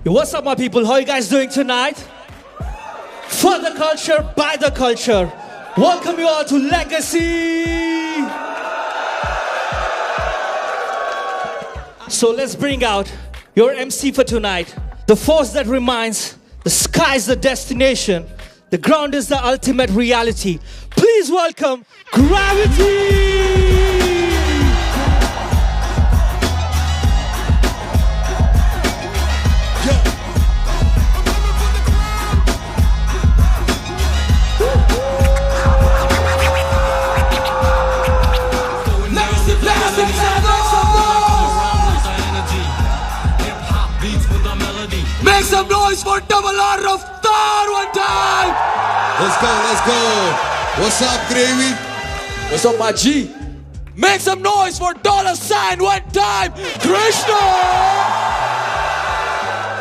Yo, what's up, my people? How are you guys doing tonight? For the culture, by the culture. Welcome you all to Legacy. So let's bring out your MC for tonight. The force that reminds, the sky is the destination, the ground is the ultimate reality. Please welcome Gravity! Make some noise for Double R Raftaar one time! Let's go. What's up, Gravy? What's up, my G? Make some noise for $sign one time, Krishna!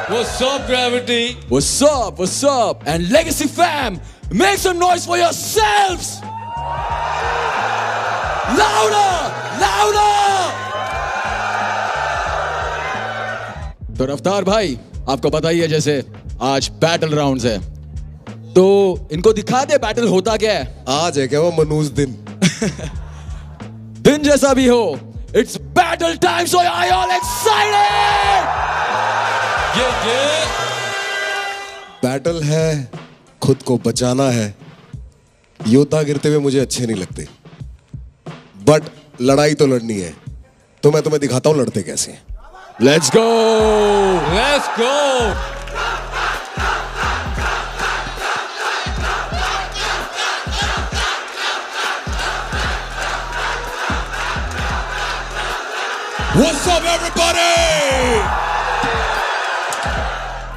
What's up, Gravity? What's up? And Legacy fam, make some noise for yourselves! Louder! तो रफ्तार भाई, आपको पता ही है जैसे आज battle rounds है, तो इनको दिखा दे बैटल होता क्या है। आज है क्या वो मनूज दिन? दिन जैसा भी हो, it's battle time, so are you all excited? Yeah. Battle है, खुद को बचाना है। योद्धा गिरते हुए मुझे अच्छे नहीं लगते, बट लड़ाई तो लड़नी है, तो मैं तुम्हें दिखाता हूं लड़ते कैसे हैं। Let's go! What's up, everybody?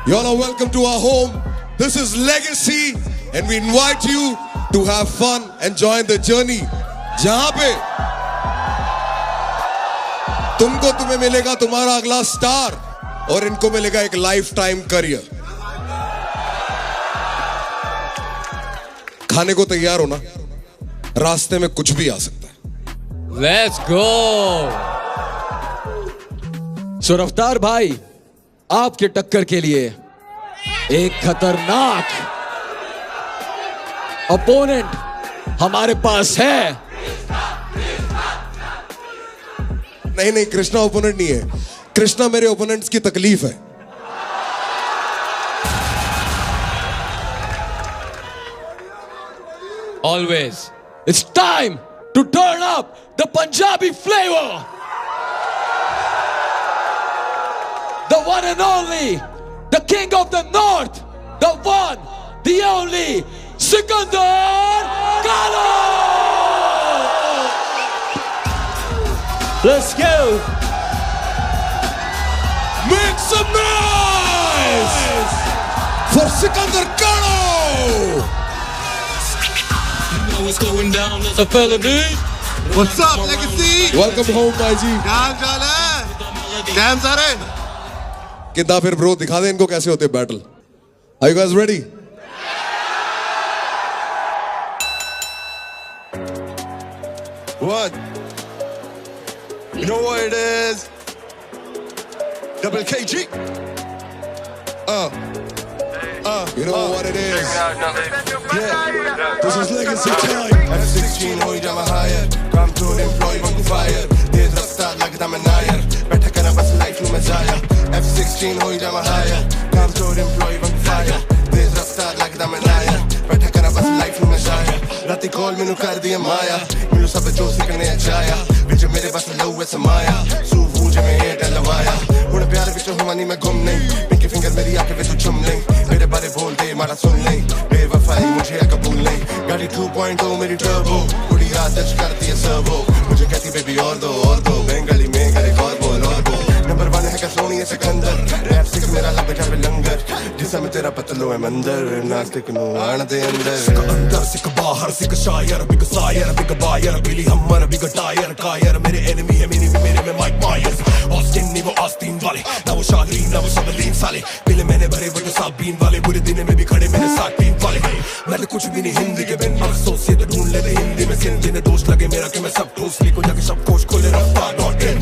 Y'all are welcome to our home. This is Legacy, and we invite you to have fun and join the journey. जहां पे तुम्हें मिलेगा तुम्हारा अगला स्टार, और इनको मिलेगा एक लाइफ टाइम करियर। खाने को तैयार हो ना, रास्ते में कुछ भी आ सकता है। Let's go! So रफ्तार भाई, आपके टक्कर के लिए एक खतरनाक अपोनेंट हमारे पास है। नहीं, कृष्णा ओपोनेंट नहीं है, कृष्णा मेरे ओपोनेंट्स की तकलीफ है। Always. It's time to turn up the Punjabi flavor. The one and only, the king of the north, the one, the only, Sikandar Kalo! Let's go! Make some noise for Sikandar Kalo! You know what's going down as a felony. What's up, Legacy? Welcome home, my G. क्या हाल है? Dam सारे? कितना फिर bro दिखा दे इनको कैसे होते हैं battle. Are you guys ready? What? You know what it is? Double KG. You know what it is? Yeah. This is Legacy time. F16 हो जावा higher. Come to an employee on fire. तेज रफ्तार लगता मैं नायर. बैठा करना बस life में मजाया. F16 हो जावा higher. Come to an employee on fire. तेज रफ्तार लगता मैं नायर. बैठा करना बस लाइफ में मजाया. राती कॉल मैनू कर दिया माया. मैनू सब जो सीखने चाया. विच मेरे बस लव समाया. सूफू जिमें ये डलवाया. हुण प्यार विच हुआ नहीं मैं गुम नहीं. पिंकी फिंगर मेरी आंखें विच चुम नहीं. मेरे बारे बोल दे मारा सुन नहीं. बेवफाई मुझे कबूल नहीं. गाड़ी 2.0 मेरी टर्बो. पूरी रात टच करती है सर्वो. मुझे कहती बेबी और दो बंगाली में करे और बोल और वो. नंबर 1 है क्या सोनी है सिकंदर. रैप सिक मेरा लब जावे लंगर. जिस में तेरा पतलो है मंदर. नास्तिक नो आने दे अंदर. सिक अंदर सिक बाहर सिक शायर. बिग सायर बिग बायर. बिली हमर बिग टायर. कायर मेरे एनिमी है मेरे में माइक मायर्स. ऑस्टिन नहीं वो आस्तीन वाले. ना वो शालीन ना वो सबलीन साले. पहले मैंने भरे वो जो साबीन वाले. बुरे दिन में भी खड़े मेरे साथ टीम वाले. मैंने कुछ भी नहीं हिंदी के बिन अफसोस से तो ढूंढ ले हिंदी में सिंध. जिन्हें दोस्त लगे मेरा कि मैं सब ठोस लिखूं जाके सब कोश खोले रफ्तार not in.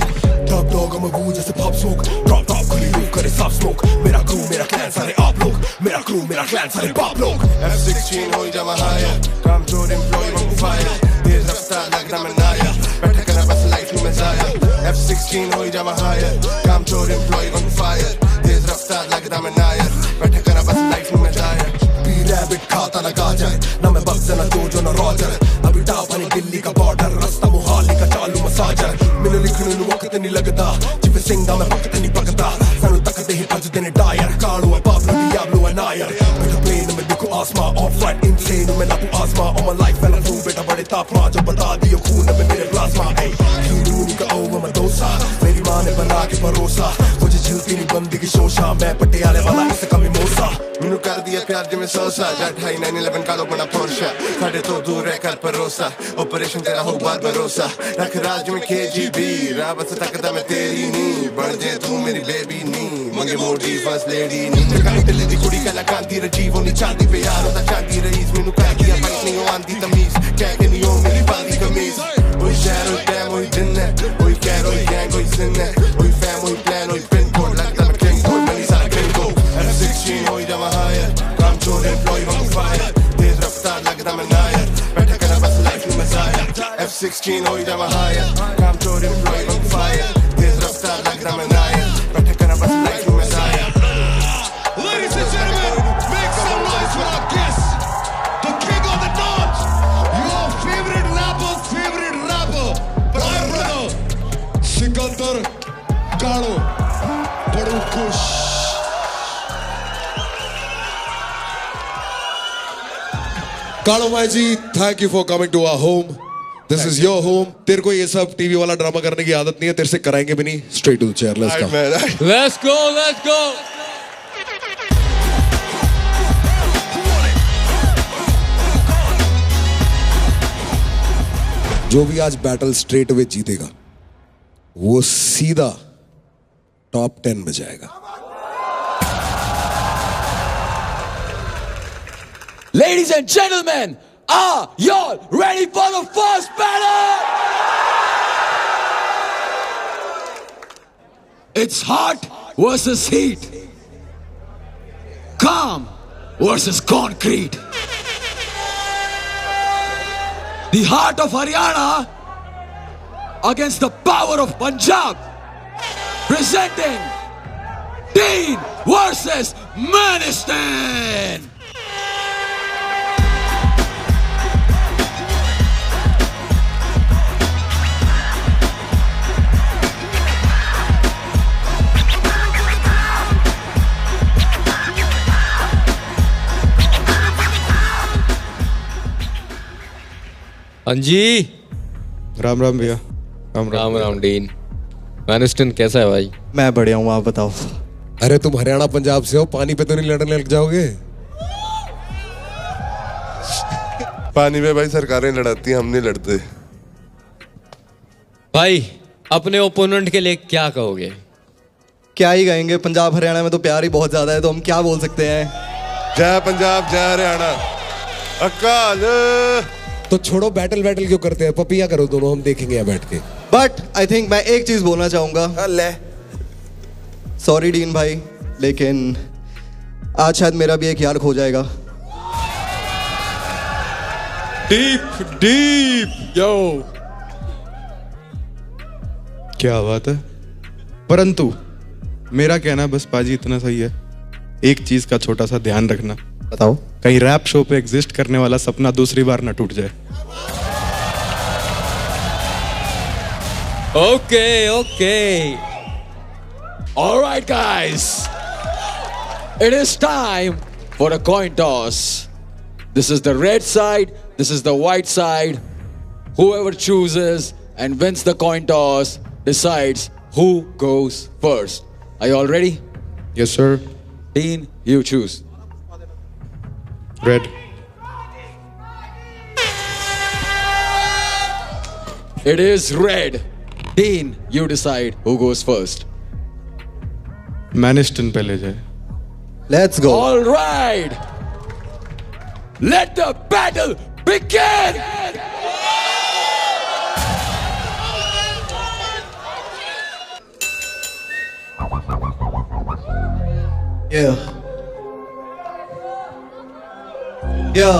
Top dog I'm a boo जैसे pop smoke. Drop खुली रूह करे सारे साफ स्मोक मेरा क्रू मेरा क्लैन सारे आप लोग मेरा क्रू मेरा क्लैन सारे बाप लोग F16 हो जावा हायर काम चोर एम्प्लॉय वांगू फायर तेज रफ्तार लगदा मैं नायर बैठा करा बस लाइफ में जाया F16 हो जावा हायर काम चोर एम्प्लॉय वांगू फायर तेज रफ्तार लगदा मैं नायर बैठा करा बस लाइफ में जाया बी रैबिट खाता ना गाजर ना मैं बक्स ना जोजो ना रॉजर अभी टाप हनी दिल्ली का बॉर्डर रास्ता मोहाली का चालू मसाजर मैंने लिखने ਨੂੰ वक्त नहीं लगदा जिਵੇਂ ਸਿੰਘਾਂ मैं वक्त नहीं पकदा सानू तकदे ही भजदे ने टायर कालू है पापलो डियाब्लो है नायर बैठा प्लेन में देखो आसमां ऑफ राइट इनसेन मैं लागू आसमां on my life and I बेटा बड़े तापमान जो बता दियो खून में मेरे प्लाज्मा ए खून का ओवर मैं डोसा मेरी मां ने बना के भरोसा मुझे झिलती नहीं बंदी की शोशा मैं पटियाले वाला इस कमी मोसा मैनू कर दिया प्यार जिवें सोसा जट हाई 911 कालो बना पोर्शा साडे तो दूर रह कर भरोसा ऑपरेशन तेरा हो बार भरोसा रख राज में KGB राबत तकदा मैं तेरी नी बन जे तू मेरी बेबी नी मंगे मोटी फर्स्ट लेडी नी कहीं दिल दी कुड़ी कला कांती रजीव नहीं चाहती पे यार होता चाहती रईस मैनू कह दिया बाइक नहीं आंदी तमीज कह के नहीं हो मेरी बाली कमीज ओए शहर ओए टैम ओए दिन है ओए कैर ओए गैंग ओए सिन है ओए फैम ओए प्लान ओए पिन कोड लगता मैं किंग कोड मनी सारा किंग को F16 हो जावा हायर काम चोर एम्प्लॉय वांगू फायर तेज रफ्तार लगदा मैं नायर बैठा करा बस लाइफ में मजाया F16 हो जावा हायर काम चोर एम्प्लॉय वांगू फायर तेज रफ्तार लगदा मैं नायर बैठा करा बस लाइफ में मजाया Ladies and gentlemen, make some noise for our guest, the king of the north, your favorite rapper, my brother, Sikandar Kalo, Badu Kush. Kalo भाई जी, thank you for coming to our home. This is your home. तेरे को ये सब TV वाला drama करने की आदत नहीं है, तेरे से कराएंगे भी नहीं. Straight to the chair, let's go. Let's go, let's go. जो भी आज बैटल स्ट्रेट वे जीतेगा वो सीधा टॉप 10 में जाएगा. Ladies and gentlemen, are y'all ready for the first battle? It's hot versus heat. Calm versus concrete. The heart of Haryana against the power of Punjab. Presenting Dean versus Maniston. हाँ जी. राम राम भैया. Ram Ram dean. मैनिस्टन कैसा है भाई? मैं बढ़िया हूँ, आप बताओ. अरे तुम हरियाणा पंजाब से हो, पानी पे तो नहीं लड़ने लग जाओगे? पानी में भाई सरकारें लड़ाती हैं, हम नहीं लड़ते. भाई अपने ओपोनेंट के लिए क्या कहोगे? क्या ही कहेंगे, पंजाब हरियाणा में तो प्यार ही बहुत ज्यादा है, तो हम क्या बोल सकते हैं. जय पंजाब जय हरियाणा. अकाल. तो छोड़ो, बैटल क्यों करते हैं? पपिया करो दोनों, हम देखेंगे यहाँ बैठ के. बट आई थिंक मैं एक चीज बोलना चाहूंगा. सॉरी डीन भाई, लेकिन आज शायद मेरा भी एक यार खो जाएगा. डीप यो. क्या बात है. परंतु मेरा कहना बस पाजी इतना सही है, एक चीज का छोटा सा ध्यान रखना. बताओ. कहीं रैप शो पे एग्जिस्ट करने वाला सपना दूसरी बार ना टूट जाए. Okay. All right, guys. It is time for a coin toss. This is the red side. This is the white side. Whoever chooses and wins the coin toss decides who goes first. Are you all ready? Yes sir. Dean, you choose. Red. It is red. Dean, you decide who goes first. मैनिस्टन पे ले जाए. Let's go. All right. Let the battle begin. Yeah. Yeah.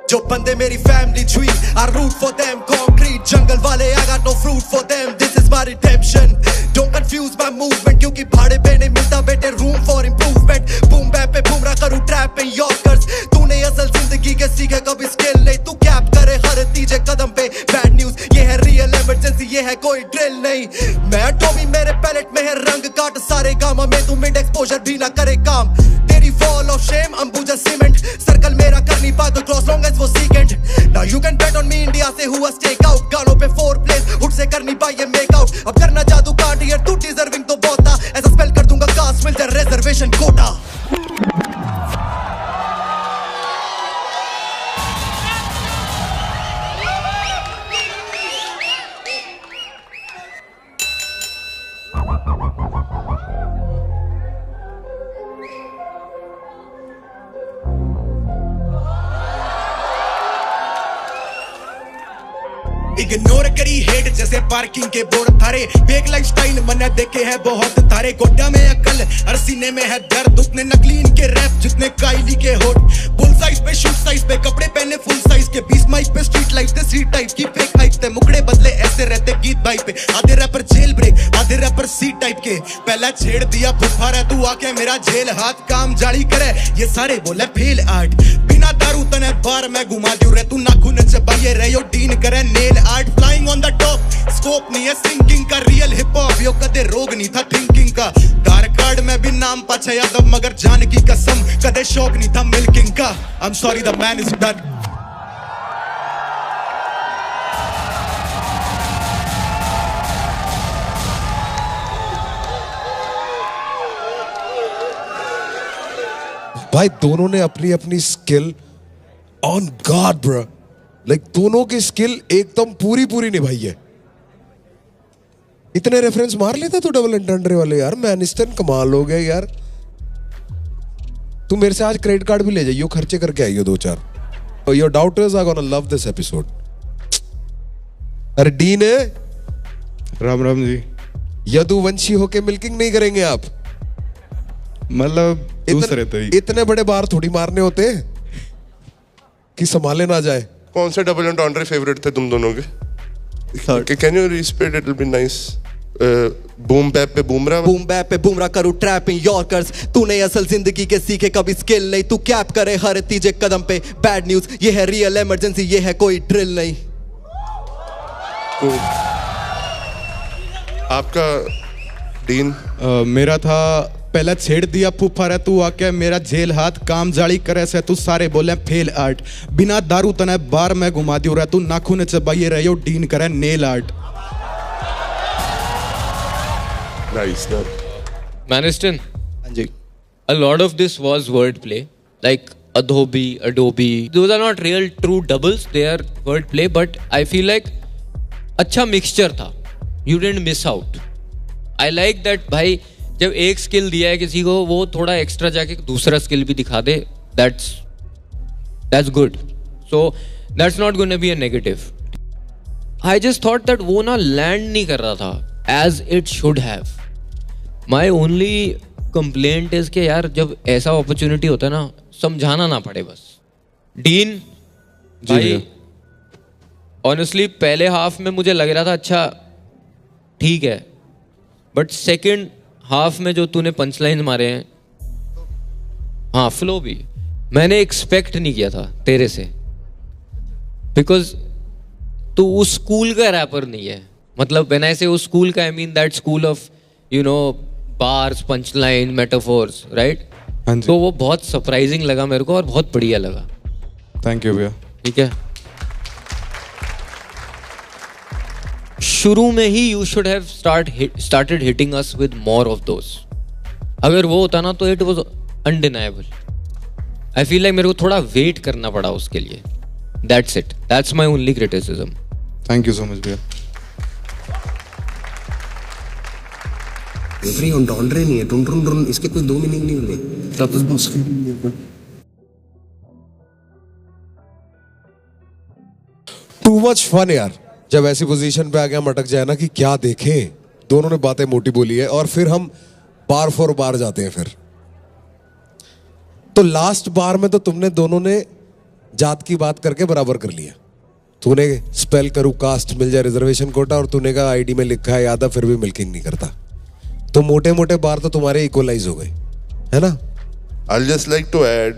जो बंदे मेरी family dream, I root for them. Concrete jungle वाले, I got no fruit for them. This is my redemption. Don't confuse my movement, क्योंकि भाड़े पे नहीं मिलता बेटे room for improvement. Boom bap पे बूमरा करूँ trap पे Yorkers. तूने असल जिंदगी के सीखे कभी skill नहीं, तू कैप करे हर तीजे कदम पे. Bad news, ये है real emergency, ये है कोई drill नहीं. मैं टॉमी मेरे पैलेट में है रंग काट सारे गामा में, तू मिड एक्सपोजर भी ना करे काम. तेरी wall of shame, Ambuja cement. Circle मेरा कर नहीं पाता cross long as वो secant. Now you can bet on me, India से हुआ stake out. गानों पे 4 plays, हुड से कर नहीं पाई ये make out. अब करना जादू काट यार, तू deserving तो बहुत था. ऐसा spell कर दूंगा कास्ट मिलता reservation कोटा. इग्नोर करी हेट जैसे पार्किंग के बोर्ड थारे. बेक लाइफस्टाइल मैंने देखे हैं बहुत तारे. गोड्डा में अकल हर सीने में है दर्द. उतने नकली इनके रैप जितने काइली के होठ. फुल साइज पे शूट साइज पे कपड़े पहने फुल साइज के. 20 माइक पे स्ट्रीट लाइफ थे स्ट्रीट टाइप की फेक हाइप थे. मुकड़े बदले ऐसे रहते गीत भाई पे. आधे रैपर जेल ब्रेक आधे रैपर सी टाइप के. पहला छेड़ दिया फुफा रे तू आके मेरा जेल हाथ काम जाली करे. ये सारे बोले फेल आर्ट. बिना दारू तने बार मैं घुमा दूं रे. तू नाखून चबाइए रहे डीन करे nail art. Flying on the top scope नहीं है सिंकिंग का. रियल हिप हॉप यो कदे रोग नहीं था थिंकिंग का. दार कार्ड में भी नाम पाछा यादव मगर जान की कसम कदे शौक नहीं था मिल्किंग का. I am sorry the man is done. भाई दोनों ने अपनी अपनी skill on God bro. Like दोनों की स्किल एकदम पूरी पूरी निभाई है. इतने रेफरेंस मार लेता तू डबल एंटेंडर वाले यार. मैनिस्टन कमाल हो गया यार. तू मेरे से आज क्रेडिट कार्ड भी ले जाइयो, खर्चे करके आइयो 2-4. Your daughters are gonna love this episode. अरे डीन है. राम राम जी. यदुवंशी होके मिल्किंग नहीं करेंगे आप? मतलब दूसरे तो ही. इतने बड़े बार थोड़ी मारने होते कि संभाले ना जाए. कौन से डबल एंटेंडर फेवरेट थे तुम दोनों के? Can you respect, it will be nice. Boom bap पे बूमरा. बूम बैप पे बूमरा करूँ ट्रैप इन यॉर्कर्स. तूने असल जिंदगी के सीखे कभी स्किल नहीं, तू कैप करे हर तीजे कदम पे. बैड न्यूज, ये है रियल इमरजेंसी, ये है कोई ड्रिल नहीं. आपका डीन? मेरा था पहला छेड़ दिया फूफा रे तू आके मेरा जेल हाथ काम जाली करे से. तू सारे बोले फेल आर्ट. बिना दारू तने बार में घुमा दियो रे. तू नाखून चबाइए रहे डीन करे नेल आर्ट. नाइस. Maniston, हाँ जी. a lot of this was wordplay, like Adobe. Those are not real true doubles. They are wordplay, but I feel like अच्छा mixture था. You didn't miss out. I like that भाई जब एक skill दिया है किसी को वो थोड़ा एक्स्ट्रा जाके दूसरा स्किल भी दिखा दे. That's good. So that's not going to be a negative. I just thought that वो ना land नहीं कर रहा था as it should have. My only complaint is कि यार जब ऐसा opportunity होता है ना समझाना ना पड़े बस. डीन भाई honestly पहले हाफ में मुझे लग रहा था अच्छा ठीक है, बट सेकंड हाफ में जो तूने पंच लाइन मारे हैं, हाँ फ्लो भी मैंने एक्सपेक्ट नहीं किया था तेरे से. बिकॉज तू उस स्कूल का रैपर नहीं है. मतलब व्हेन आई से उस स्कूल का, I mean that school of you know bars, punch line, metaphors, right. तो वो बहुत सरप्राइजिंग लगा मेरे को और बहुत बढ़िया लगा. थैंक यू भैया. ठीक है, शुरू में ही you should have started hitting us with more of those. अगर वो होता ना तो it was undeniable. I feel like मेरे को थोड़ा वेट करना पड़ा उसके लिए. That's it. That's my only criticism. Thank you so much भैया. एवरी ऑनडॉन्ड्रे नहीं है. टुन इसके कोई दो मीनिंग नहीं होंगे. टू मच फन यार. जब ऐसी पोजीशन पे आ गया मटक जाए ना कि क्या देखें, दोनों ने बातें मोटी बोली है और फिर हम बार फॉर बार जाते हैं। फिर तो लास्ट बार में तो तुमने दोनों ने जात की बात करके बराबर कर लिया। तूने स्पेल करूँ कास्ट मिल जाए रिजर्वेशन कोटा, और तूने कहा आईडी में लिखा है यादव फिर भी मिल्किंग नहीं करता। तो मोटे मोटे बार तो तुम्हारे इक्वलाइज हो गए, है ना? I'll just like to add,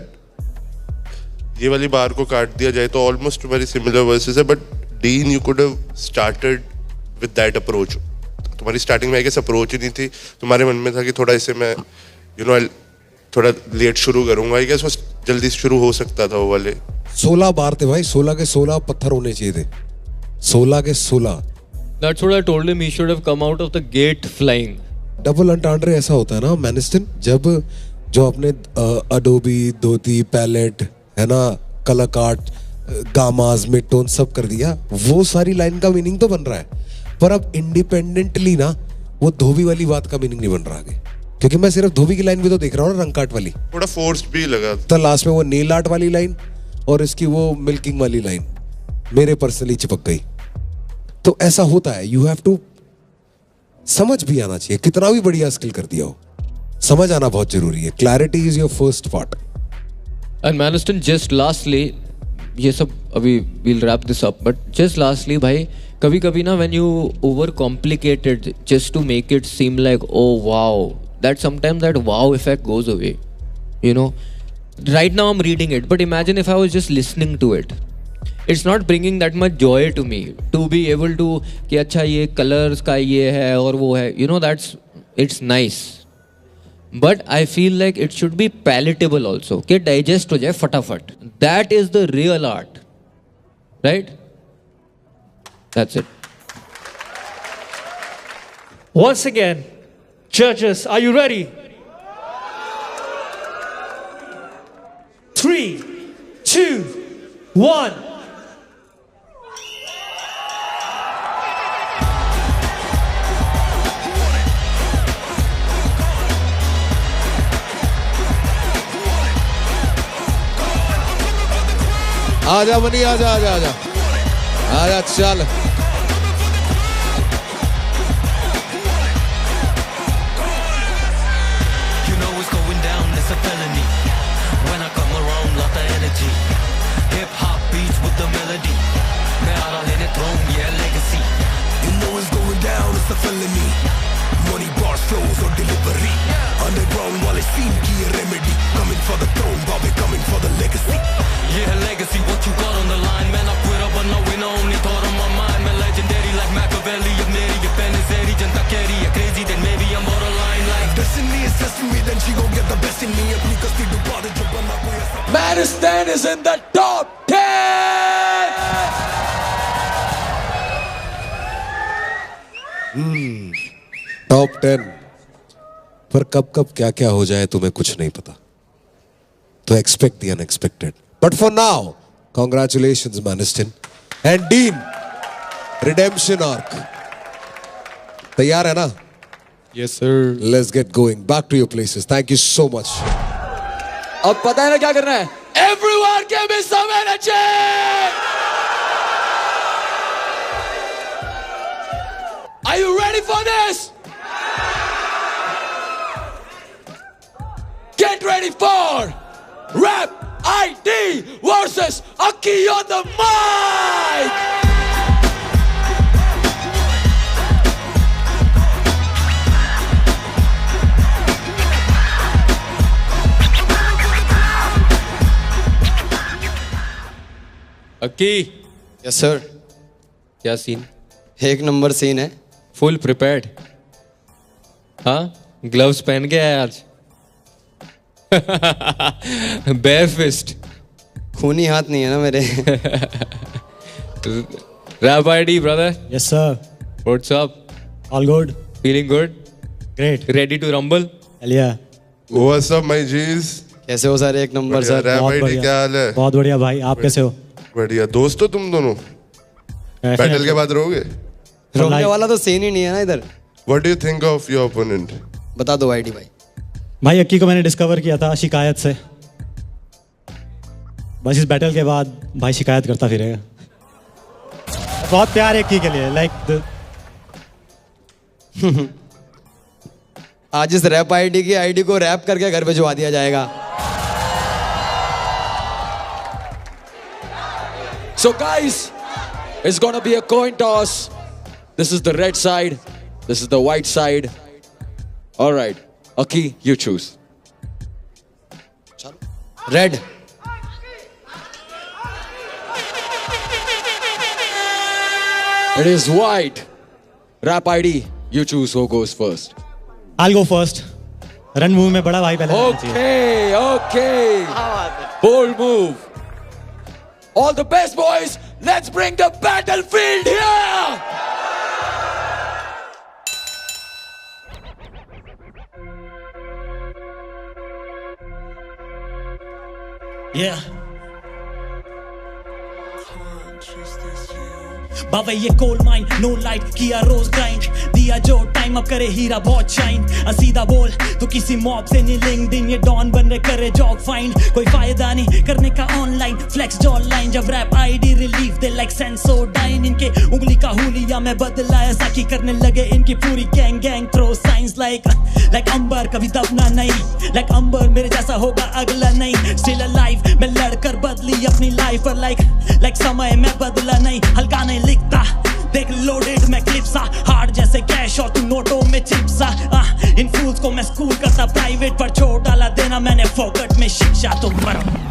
ये वाली बार को काट दिया जाए तो ऑलमोस्ट वेरी सिमिलर वर्सेस है, but dean you could have started with that approach. तुम्हारी स्टार्टिंग में आई गेस अप्रोच ही नहीं थी, तुम्हारे मन में था कि थोड़ा इसे मैं थोड़ा लेट शुरू करूंगा। आई गेस वो जल्दी शुरू हो सकता था वो वाले। 16 बार थे भाई, 16 के 16 पत्थर होने चाहिए थे, 16 के 16। That's what I told him. He should have come out of the gate flying. Double entendre ऐसा होता है ना मैनिस्टन, जब जो अपने अडोबी, धोती, पैलेट है ना, कलर कार्ट, गामास, मिड टोन सब कर दिया, वो सारी लाइन का मीनिंग तो बन रहा है, पर अब इंडिपेंडेंटली ना वो धोबी वाली बात का मीनिंग नहीं बन रहा आगे, क्योंकि मैं सिर्फ धोबी की लाइन भी तो देख रहा हूँ ना, रंग काट वाली थोड़ा फोर्स्ड भी लगा तो लास्ट में वो नील आर्ट वाली लाइन और इसकी वो मिल्किंग वाली लाइन मेरे पर्सनली चिपक गई। तो ऐसा होता है, यू हैव टू समझ भी आना चाहिए, कितना भी बढ़िया स्किल कर दिया हो, समझ आना बहुत जरूरी है। Clarity is your first part. And Maniston, just lastly, ये सब अभी we'll wrap this up, but just lastly भाई, कभी कभी ना when you over complicate it just to make it seem like oh wow, that sometimes that wow effect goes away, you know. Right now I'm reading it, but imagine if I was just listening to it. It's not bringing that much joy to me to be able to कि अच्छा ये colors का ये है और वो है, you know, it's nice. But I feel like it should be palatable also, कि digest हो जाए फटाफट. That is the real art, right? That's it. Once again, judges, are you ready? 3, 2, 1. आजा मनी, आजा आजा आजा आजा, चल। You know it's going down, it's a felony. When I come around, lot of energy. Hip hop beats with the melody. मैं आ रहा लेने throne, yeah, legacy. You know it's going down, it's a felony. Money, bar, shows or delivery. Underground वाले scene की ये remedy. Coming for the throne, Bobby coming for the legacy. Yeah, legacy, what you got on the line? Man, I quit up, but no winner, only thought on my mind. Man, legendary like Machiavelli, of Neri, your pen is Eri, Janta carry, crazy, then maybe I'm borderline like destiny is testing me, then she gon' get the best in me. Apni kasti dubha de jo banna koi aisa. Maniston is in the top 10. Top 10 पर कब कब क्या क्या हो जाए तुम्हें कुछ नहीं पता, तो expect the unexpected. But for now congratulations Maniston and Dean, redemption arc तैयार है ना? Yes sir. Let's get going back to your places. Thank you so much. अब पता है ना क्या करना है? Everyone give me some energy! Are you ready for this? Get ready for Rap ID versus Aki on the mic! Akki, yes sir. क्या scene? एक number scene है। Full prepared? हाँ, ग्लव्स पहन के आया आज? Bare fist? खूनी हाथ नहीं है ना मेरे। Rap ID, brother. Yes, sir. What's up? All good. Feeling good? Great. Ready to rumble? Hell yeah. What's up, my G's? कैसे हो सर? एक नंबर सर। रैप आईडी क्या हाल है? बहुत बढ़िया भाई, आप कैसे हो? बढ़िया। दोस्त हो तुम दोनों? बैटल के बाद रहोगे? रोकने वाला तो सीन ही नहीं है ना इधर। What do you think of your opponent? बता दो आईडी भाई। भाई अक्की को मैंने डिस्कवर किया था शिकायत से, बस इस बैटल के बाद भाई शिकायत करता फिरेगा। बहुत प्यार है की के लिए लाइक आज इस रैप आईडी की आईडी को रैप करके घर भिजवा दिया जाएगा. So guys, it's gonna be a coin toss. This is the red side. This is the white side. All right, Aki, you choose. Red. It is white. Rap ID, you choose who goes first. I'll go first. Run move में बड़ा भाई पहले जाना चाहिए. Okay. Bold move. All the best, boys. Let's bring the battlefield here. Yeah. बाबा ये coal mine no light किया रोज grind दिया जो टाइम अब करे हीरा बहुत शाइन सीधा बोल तो किसी मॉब से नहीं लिंक्डइन ये डॉन बन रहे करे जॉब फाइंड कोई फायदा नहीं करने का ऑनलाइन फ्लेक्स जॉ लाइन जब रैप आईडी रिलीफ दे लाइक सेंसोडाइन इनके उंगली का हुलिया मैं बदला ऐसा की करने लगे इनकी पूरी gang gang throw signs like Ambar कभी दबना नहीं लाइक अंबर मेरे जैसा होगा अगला नहीं स्टिल अलाइव मैं लड़कर बदली अपनी लाइफ पर लाइक समय मैं बदला नहीं हल्का नहीं लिखता देख लोडेड मैं क्लिप्सा हार्ड जैसे कैश और तू नोटों में चिप्सा इन फूल्स को मैं स्कूल करता प्राइवेट पर छोड़ डाला देना मैंने फोकट में शिक्षा तो मरो.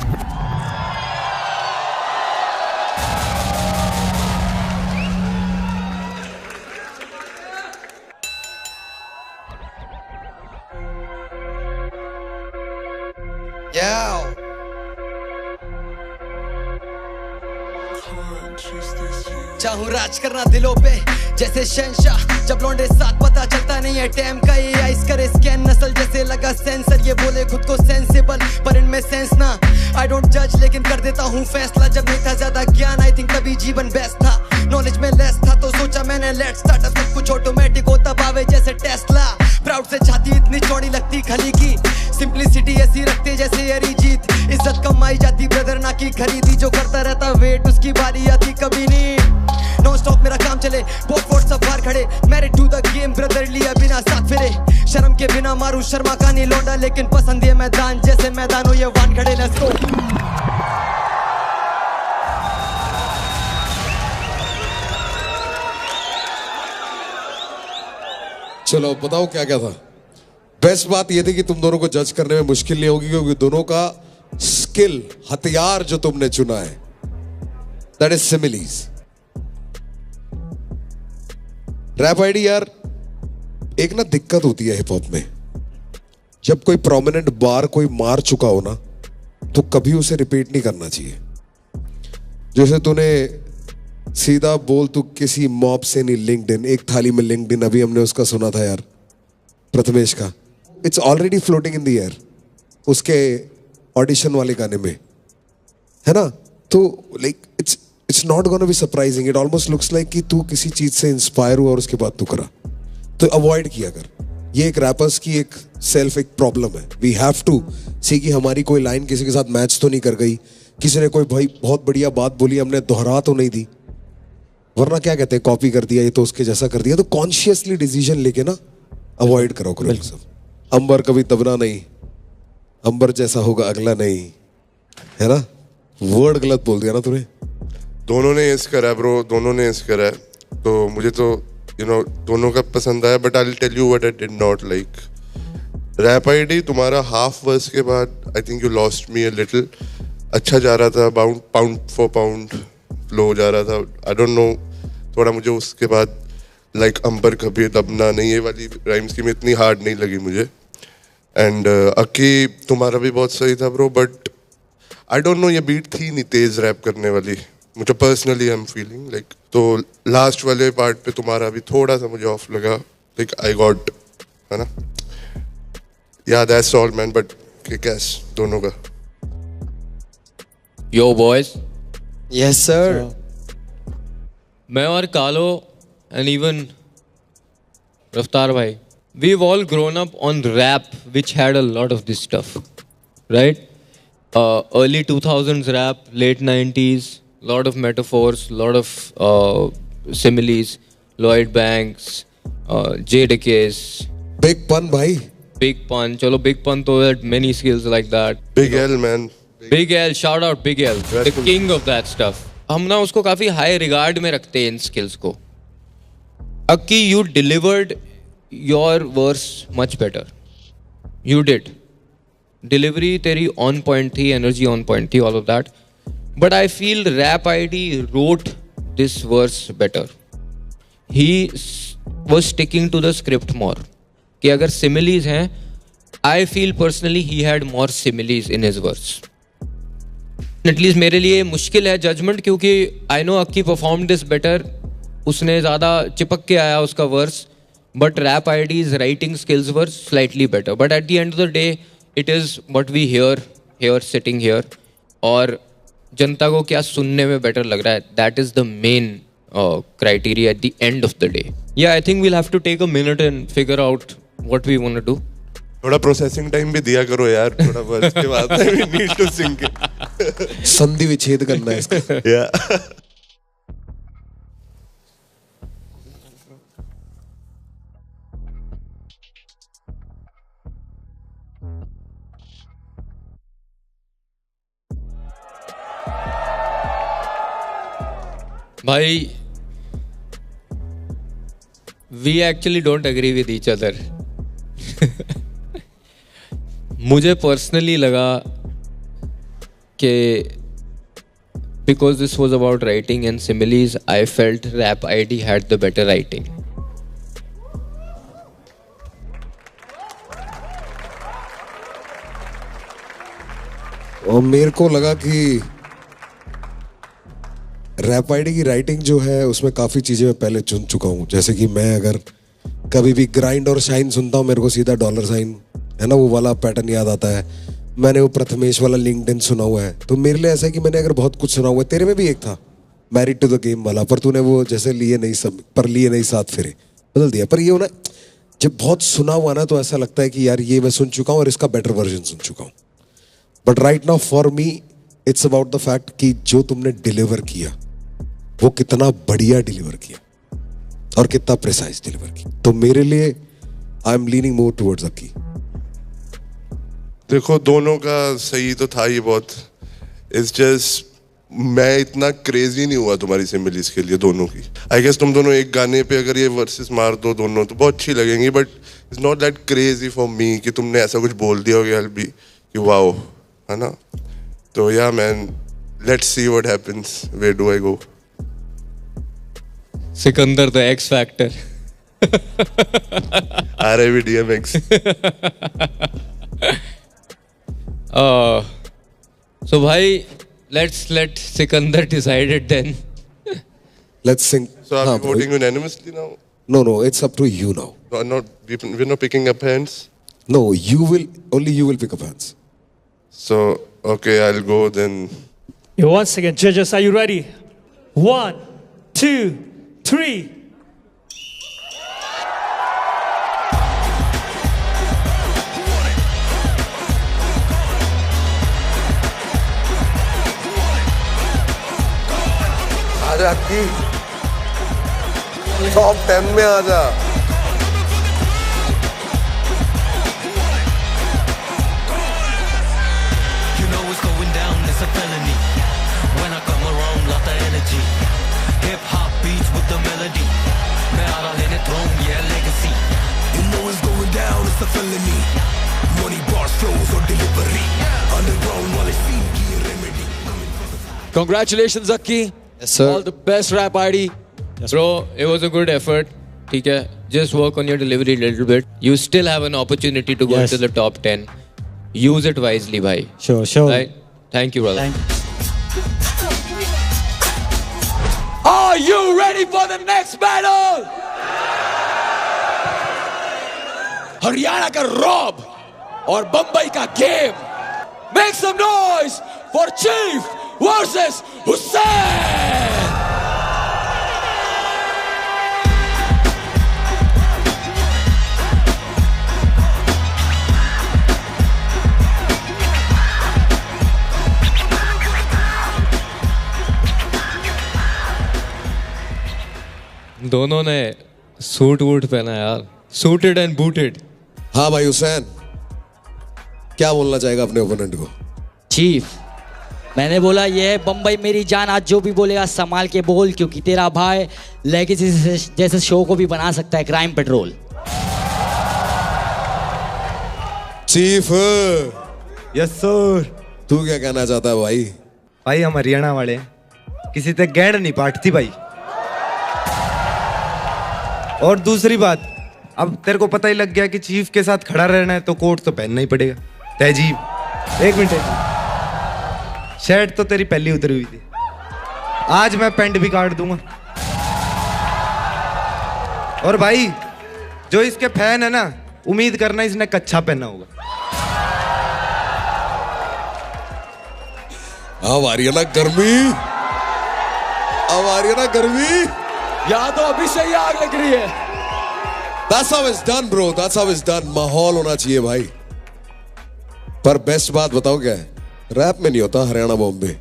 चाहूं राज करना दिलों पे जैसे शहंशाह जब लौंडे साथ पता चलता नहीं है टाइम का ये आइस करे स्कैन नस्ल जैसे लगा सेंसर ये बोले खुद को सेंसिबल पर इनमें सेंस ना आई डोंट जज लेकिन कर देता हूँ फैसला जब नहीं था ज्यादा ज्ञान आई थिंक तभी जीवन बेस्ट था नॉलेज में लेस था तो सोचा मैंने लेट्स स्टार्ट अप सब कुछ ऑटोमेटिक होता पावे जैसे टेस्ला प्राउड से छाती इतनी चौड़ी लगती खली की सिंपलिसिटी ऐसी रखते जैसे अरिजीत इज्जत कमाई जाती ब्रदर ना की खरीदी जो करता रहता वेट उसकी बारी आती कभी नहीं नॉन स्टॉप मेरा काम चले बोट सब बाहर खड़े married to the game brother लिया बिना साथ फिरे शर्म के बिना मारू शर्मा का नहीं लौंडा लेकिन पसंद ये मैदान जैसे मैदान हो ये वान खड़े लेट्स गो. चलो बताओ क्या क्या था. बेस्ट बात ये थी कि तुम दोनों को जज करने में मुश्किल नहीं होगी क्योंकि दोनों का स्किल हथियार जो तुमने चुना है that is similes. Rapid यार एक ना दिक्कत होती है हिप हॉप में जब कोई प्रोमिनेंट बार कोई मार चुका हो ना तो कभी उसे रिपीट नहीं करना चाहिए. जैसे तूने सीधा बोल तू किसी मॉब से नहीं लिंक्डइन एक थाली में लिंक्डइन अभी हमने उसका सुना था यार प्रथमेश का it's already floating in the air उसके ऑडिशन वाले गाने में है ना तो like it's not gonna be surprising it almost looks like कि तू किसी चीज से इंस्पायर हुआ और उसके बाद तू करा तो अवॉइड किया कर. ये एक रैपर्स की एक सेल्फ एक प्रॉब्लम है. वी हैव टू सी कि हमारी कोई लाइन किसी के साथ मैच तो नहीं कर गई किसी ने कोई भाई बहुत बढ़िया बात बोली हमने दोहरा तो नहीं दी वरना क्या कहते हैं कॉपी कर दिया ये तो उसके जैसा कर दिया तो कॉन्शियसली डिसीजन लेके ना अवॉइड करो सब. अंबर कभी दबना नहीं अंबर जैसा होगा अगला नहीं है ना वर्ड गलत बोल दिया ना तूने. दोनों ने इस करा ब्रो दोनों ने इस करा तो मुझे तो यू नो दोनों का पसंद आया but I will tell you what I did not like. Rapid तुम्हारा हाफ वर्स के बाद I think you lost me a little. अच्छा जा रहा था पाउंड फॉर पाउंड लो जा रहा था आई डोंट नो थोड़ा मुझे उसके बाद लाइक अंबर कभी दबना नहीं ये वाली राइम्स की में इतनी हार्ड नहीं लगी मुझे. एंड अकी तुम्हारा भी बहुत सही था bro but I don't know ये बीट थी नहीं तेज रैप करने वाली मुझे personally I am feeling like तो लास्ट वाले पार्ट पे तुम्हारा भी थोड़ा सा मुझे ऑफ लगा लाइक आई गॉट है ना या that's all man but kick-S दोनों का. यो बॉयज यस सर. मैं और कालो and even Raftar bhai, we've all grown up on rap which had a lot of this stuff, right? Early 2000s rap, late 90s, lot of metaphors, lot of similes, Lloyd Banks, Jadakiss. Big Pun, bhai. Big Pun. Chalo, Big Pun to had many skills like that. Big L, man. Big L, shout out Big L, the king of that stuff. हम ना उसको काफी high regard में रखते हैं इन skills को. Akki, you delivered your verse much better. You did. Delivery तेरी on point थी, energy on point थी, all of that. But I feel Rap ID wrote this verse better. He was sticking to the script more. कि अगर similes हैं, I feel personally he had more similes in his verse. At least मेरे लिए मुश्किल है judgment क्योंकि I know Akki performed this better. उसने ज़्यादा चिपक के आया उसका verse. But Rap ID's writing skills were slightly better. But at the end of the day, it is what we hear here sitting here. और जनता को क्या सुनने में better लग रहा है. That is the main criteria at the end of the day. Yeah, I think we'll have to take a minute and figure out what we want to do. थोड़ा processing time भी दिया करो यार, थोड़ा verse के बाद we need to sync it. संधि विच्छेद करना है इसका. Yeah. भाई, we actually don't agree with each other. मुझे पर्सनली लगा कि because this was about writing and similes, I felt Rap ID had the better writing. और मेरे को लगा कि रैप आईडी की राइटिंग जो है उसमें काफ़ी चीज़ें मैं पहले चुन चुका हूँ. जैसे कि मैं अगर कभी भी ग्राइंड और शाइन सुनता हूँ, मेरे को सीधा डॉलर साइन है ना वो वाला पैटर्न याद आता है. मैंने वो प्रथमेश वाला लिंक्डइन सुना हुआ है. तो मेरे लिए ऐसा है कि मैंने अगर बहुत कुछ सुना हुआ है. तेरे में भी एक था मैरिड टू द गेम वाला, पर तूने वो जैसे लिए नहीं सब पर लिए नहीं साथ फिरे बदल दिया. पर ये होना जब बहुत सुना हुआ ना तो ऐसा लगता है कि यार ये मैं सुन चुका हूँ और इसका बेटर वर्जन सुन चुका हूँ. But right now for me it's about the fact कि जो तुमने डिलीवर किया वो कितना बढ़िया डिलीवर किया और कितना प्रिसाइज डिलीवर किया. तो मेरे लिए I am leaning more towards Akki. देखो दोनों का सही तो था ही बहुत. इट्स जस्ट मैं इतना क्रेजी नहीं हुआ तुम्हारी सिमिलीज के लिए दोनों की. आई गेस तुम दोनों एक गाने पे अगर ये वर्सेस मार दो दोनों तो बहुत अच्छी लगेंगी. But it's not that crazy for me कि तुमने ऐसा कुछ बोल दिया होगा भी कि वाओ, है ना. तो yeah man, let's see what happens. Where do I go? Sikandar the X Factor. RIV DMX. So bhai, let's let Sikandar decide it then. Let's sing. So are we voting unanimously now? No, it's up to you now. No, we're not picking up hands. No, you will pick up hands. So okay, I'll go then. Once again, judges, are you ready? 1, 2, 3. आजा की top 10 में आजा. You know what's going down, it's a felony. When I come around, lot of energy. Hip hop beats with the melody. मैं आ रहा लेने throne, yeah, legacy. You know what's going down, it's a felony. Money, bars, flows or delivery. Underground वाले scene की remedy. Congratulations, Akki. Yes, sir. All the best, Rap ID. Yes, bro, it was a good effort. ठीक है, just work on your delivery a little bit. You still have an opportunity to go into the top 10. Use it wisely, bhai. Sure. Right? Thank you, brother. Are you ready for the next battle? Haryana का Rob और बंबई का game. Make some noise for Chief versus Hussain. दोनों ने suit वूट पहना यार, suited and booted. हाँ भाई हुसैन, क्या बोलना चाहेगा अपने ओपोनेंट को? चीफ, मैंने बोला ये है बम्बई मेरी जान, आज जो भी बोलेगा संभाल के बोल, क्योंकि तेरा भाई लेगेसी जैसे शो को भी बना सकता है crime petrol. Chief. Yes sir. तू क्या कहना चाहता है भाई? भाई हम हरियाणा वाले हैं, किसी से गैंड नहीं पाटती भाई। और दूसरी बात, अब तेरे को पता ही लग गया कि चीफ के साथ खड़ा रहना है तो कोट तो पहनना ही पड़ेगा। तहजीब, एक मिनट, शर्ट तो तेरी पहली उतरी हुई थी, आज मैं पैंट भी काट दूंगा। और भाई जो इसके फैन है ना, उम्मीद करना इसने कच्छा पहना होगा। अब आ रही है ना गर्मी, अब आ रही है ना गर्मी। या तो अभी से ही आग लग रही है। That's how it's done, bro. That's how it's done. माहौल होना चाहिए भाई। पर बेस्ट बात बताओ क्या है? रैप में नहीं होता हरियाणा बॉम्बे,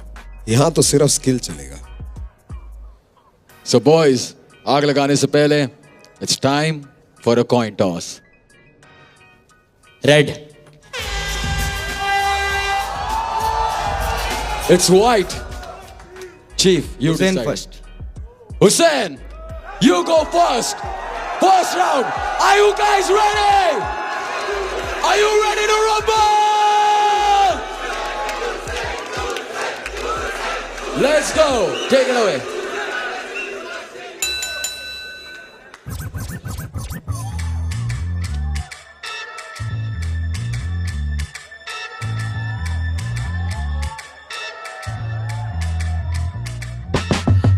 यहां तो सिर्फ स्किल चलेगा। So boys, आग लगाने से पहले it's time for a coin toss. Red. It's white. Chief, you Hussain decide. first. Hussain, you go first. First round. Are you guys ready? Are you ready to rumble? Let's go. Take it away.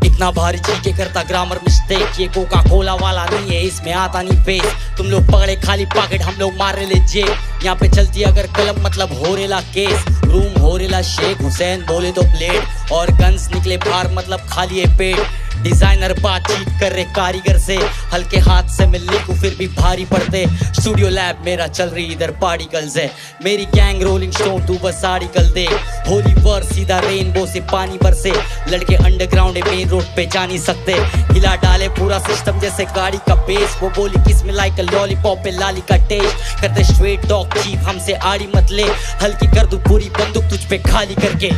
इतना भारी चीज के करता grammar mistake, ये Coca Cola वाला नहीं है, इसमें आता नहीं फेस। तुम लोग पकड़े खाली पॉकेट, हम लोग मारे ले जेब। यहाँ पे चलती अगर कलम मतलब होरेला केस। रूम होरेला शेख, हुसैन बोले तो ब्लेड, और गन्स निकले बाहर मतलब खाली है पेट। डिजाइनर बातचीत कर रहे कारीगर से, हल्के हाथ से मैं लिखूं फिर भी भारी पड़ते। स्टूडियो लैब मेरा चल रही इधर पार्टिकल्स है, मेरी गैंग रोलिंग स्टोन तू बस आर्टिकल दे। होली वर्स सीधा रेनबो से पानी बरसे, लड़के अंडरग्राउंड है मेन रोड पे जा नहीं सकते। हिला डाले पूरा सिस्टम जैसे गाड़ी का बेस, वो बोली किस में लाइक लॉलीपॉप पे लाली का टेस्ट। करते स्ट्रेट डॉग चीफ हमसे आड़ी मत ले, हल्की कर दूं पूरी बंदूक तुझ पे खाली करके।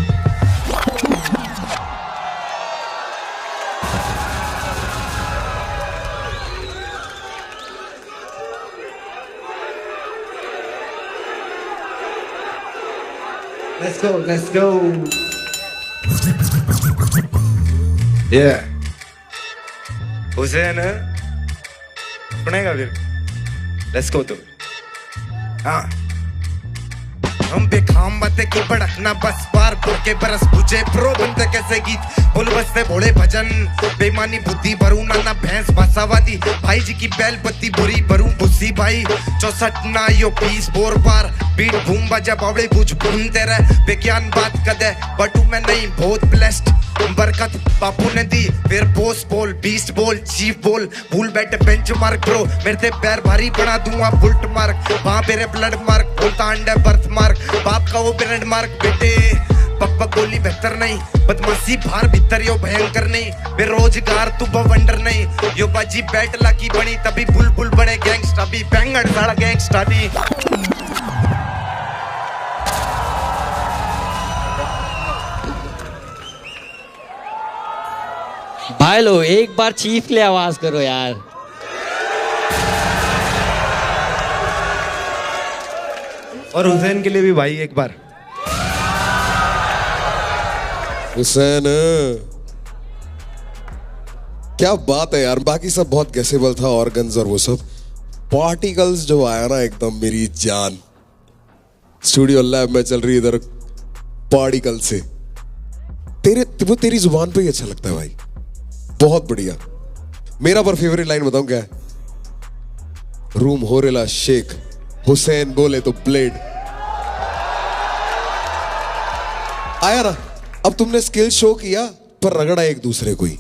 Let's go, let's go. Yeah. Hussain सुनेगा फिर? Let's go तो। हाँ। हम बेखाम बातें की भड़कना बस बार भर के बरस बुझे प्रो बनते कैसे गीत बोल बसते भोले भजन बेईमानी बुद्धि भरू ना भैंस भाषावादी भाई जी की बैल पत्ती बुरी भरू बुस्सी भाई 64 ना यो 20 बोर पार बीट बूम बजा बावड़े बुझ भूनते रहे विज्ञान बात कदे बटू में नहीं बहुत ब्लेस्ड बरकत बापू ने दी फिर बोस बोल बीस्ट बोल चीफ बोल भूल बैठे बेंच मार्क ब्रो मेरे ते पैर भारी बना दूंगा बुल्ट मार्क वहां मेरे ब्लड मार्क बोलता अंडे बर्थ मार्क बाप का वो ब्रेड मार्क बेटे पप्पा गोली बेहतर नहीं बदमाशी बाहर भीतर यो भयंकर नहीं बेरोजगार तू बवंडर नहीं यो बाजी बैट लाकी बनी तभी बुलबुल बने गैंगस्टर भी बैंगड़ साड़ा गैंगस्टर भी भाई लो एक बार चीफ के लिए आवाज करो यार। और हुसैन के लिए भी भाई एक बार। हुसैन क्या बात है यार, बाकी सब बहुत गैसेबल था ऑर्गन्स और वो सब, पार्टिकल्स जो आया ना एकदम मेरी जान। स्टूडियो लैब में चल रही इधर पार्टिकल से वो तेरी जुबान पे ही अच्छा लगता है भाई, बहुत बढ़िया। मेरा पर फेवरेट लाइन बताऊं क्या है? रूम होरेला शेख हुसैन बोले तो ब्लेड। आया ना, अब तुमने स्किल शो किया पर रगड़ा एक दूसरे को ही,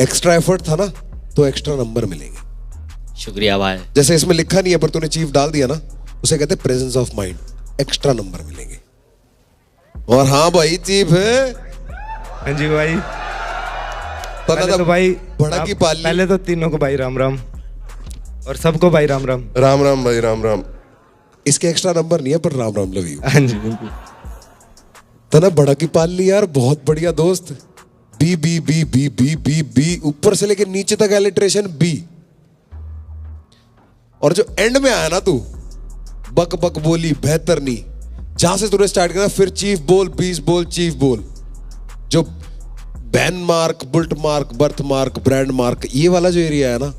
एक्स्ट्रा एफर्ट था ना तो एक्स्ट्रा नंबर मिलेंगे। शुक्रिया भाई। जैसे इसमें लिखा नहीं है पर तूने चीफ डाल दिया ना, उसे कहते presence of mind, extra number मिलेंगे। और हाँ भाई चीफ है। हाँ जी भाई। पहले तो भाई बड़ा की पाली। पहले तो तीनों को भाई राम राम और सबको भाई राम राम। राम राम भाई राम राम। इसके एक्स्ट्रा नंबर नहीं है पर राम राम लव यू। हाँ जी तो ना बड़ा की पाल ली यार, बहुत बढ़िया दोस्त। B B B B B B B ऊपर से लेके नीचे तक एलिट्रेशन बी। और जो एंड में आया ना तू, बक बक बोली बेहतर नहीं, जहां से तूने स्टार्ट किया फिर चीफ बोल, बीस बोल, चीफ बोल, जो ban mark, bullet mark, birth mark, brand mark, ये वाला जो एरिया है ना,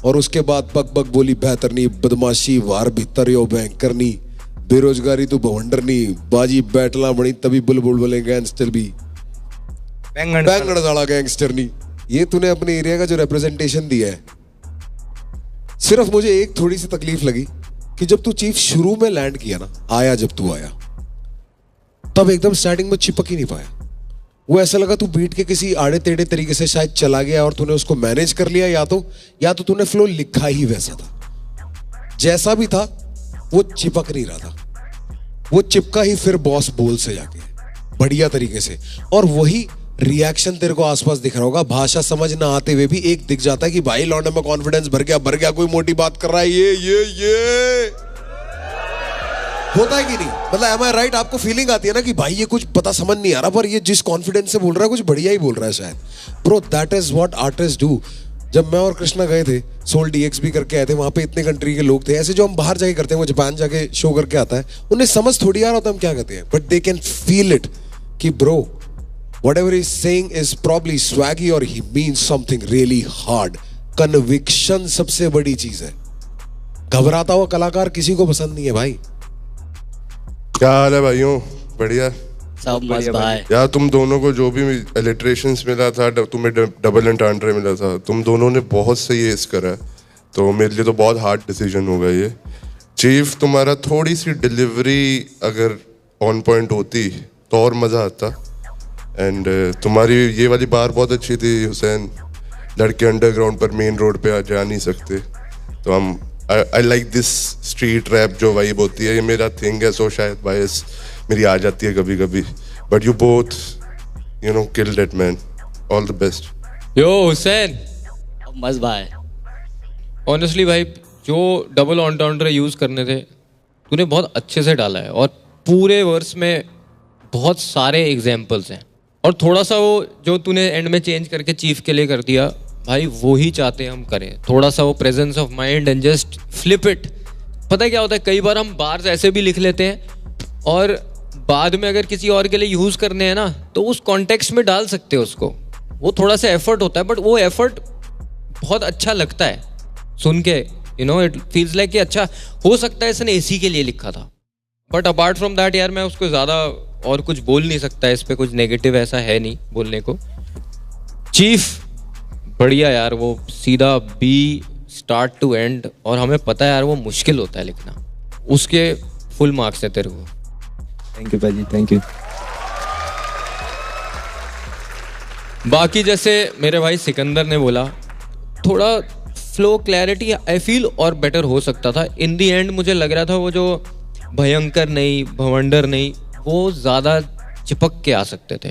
और उसके बाद बक बक बोली बेहतर नहीं, बदमाशी वार भीतर यो बैंक करनी, बेरोजगारी तो भवंडर नहीं, बाजी बैटला बनी तभी बुलबुल बोले गैंगस्टर भी, बैंगन साला गैंगस्टर नहीं। ये तूने अपने एरिया का जो रिप्रेजेंटेशन दिया है, सिर्फ मुझे एक थोड़ी सी तकलीफ लगी कि जब तू चीफ शुरू में लैंड किया ना, आया जब तू आया तब एकदम स्टार्टिंग में चिपक ही नहीं पाया। वो ऐसा लगा तू बीट के किसी आड़े टेढ़े तरीके से शायद चला गया और तूने उसको मैनेज कर लिया, या तो तूने फ्लो लिखा ही वैसा था, जैसा भी था वो चिपक नहीं रहा था। वो चिपका ही फिर बॉस बोल से जाके बढ़िया तरीके से, और वही रिएक्शन तेरे को आसपास दिख रहा होगा। भाषा समझ ना आते हुए भी एक दिख जाता है कि भाई लौंडे में कॉन्फिडेंस भर गया, कोई मोटी बात कर रहा है, ये होता है कि नहीं? मतलब एम आई राइट? आपको फीलिंग आती है ना कि भाई ये कुछ पता समझ नहीं आ रहा, पर ये जिस कॉन्फिडेंस से बोल रहा है कुछ बढ़िया ही बोल रहा है शायद। Bro that is what artist do. जब मैं और कृष्णा गए थे, सोल DX भी करके आए थे, वहां पे इतने कंट्री के लोग थे, ऐसे जो हम बाहर जाके करते हैं, वो जापान जाके शो करके आता है, उन्हें समझ थोड़ी आ रहा होता हम क्या कहते हैं, but they can feel it कि bro whatever he's saying is probably swaggy or he means something really hard. Conviction सबसे बड़ी चीज है। घबराता हुआ कलाकार किसी को पसंद नहीं है भाई। क्या हाल है भाइयों? बढ़िया सब मस्त भाई। यार तुम दोनों को जो भी इलिट्रेशंस मिला था, तुम्हें डबल एंटांड्रे मिला था, तुम दोनों ने बहुत सही एस करा है, तो मेरे लिए तो बहुत हार्ड डिसीजन होगा ये। चीफ तुम्हारा थोड़ी सी डिलीवरी अगर ऑन पॉइंट होती तो और मजा आता। एंड तुम्हारी ये वाली बार बहुत अच्छी थी हुसैन, लड़के अंडरग्राउंड पर मेन रोड पे जा नहीं सकते, तो हम I like this street rap जो वाइब होती है, ये मेरा थिंग है, सो शायद बायस मेरी आ जाती है कभी कभी, but you both you know killed it man, all the best. Yo Hussain मस्त भाई। ऑनेस्टली भाई जो डबल ऑनटाउंडर यूज करने थे तूने बहुत अच्छे से डाला है, और पूरे वर्स में बहुत सारे एग्जाम्पल्स हैं, और थोड़ा सा वो जो तूने एंड में चेंज करके चीफ के लिए कर दिया भाई, वो ही चाहते हम करें, थोड़ा सा वो presence of mind and just flip it. पता है क्या होता है, कई बार हम बार्स ऐसे भी लिख लेते हैं और बाद में अगर किसी और के लिए यूज करने हैं ना, तो उस कॉन्टेक्स्ट में डाल सकते हो उसको, वो थोड़ा सा एफर्ट होता है, बट वो एफर्ट बहुत अच्छा लगता है सुन के, you know it feels like कि अच्छा हो सकता है इसने AC के लिए लिखा था। बट अपार्ट फ्रॉम दैट यार मैं उसको ज़्यादा और कुछ बोल नहीं सकता, इस पे कुछ नेगेटिव ऐसा है नहीं बोलने को। चीफ बढ़िया यार, वो सीधा B स्टार्ट टू एंड, और हमें पता है यार वो मुश्किल होता है लिखना, उसके फुल मार्क्स है तेरे को। थैंक यू भाजी, थैंक यू। बाकी जैसे मेरे भाई सिकंदर ने बोला, थोड़ा फ्लो क्लैरिटी आई फील और बेटर हो सकता था। इन दी एंड मुझे लग रहा था वो जो भयंकर नहीं, भवंडर नहीं, वो ज़्यादा चिपक के आ सकते थे,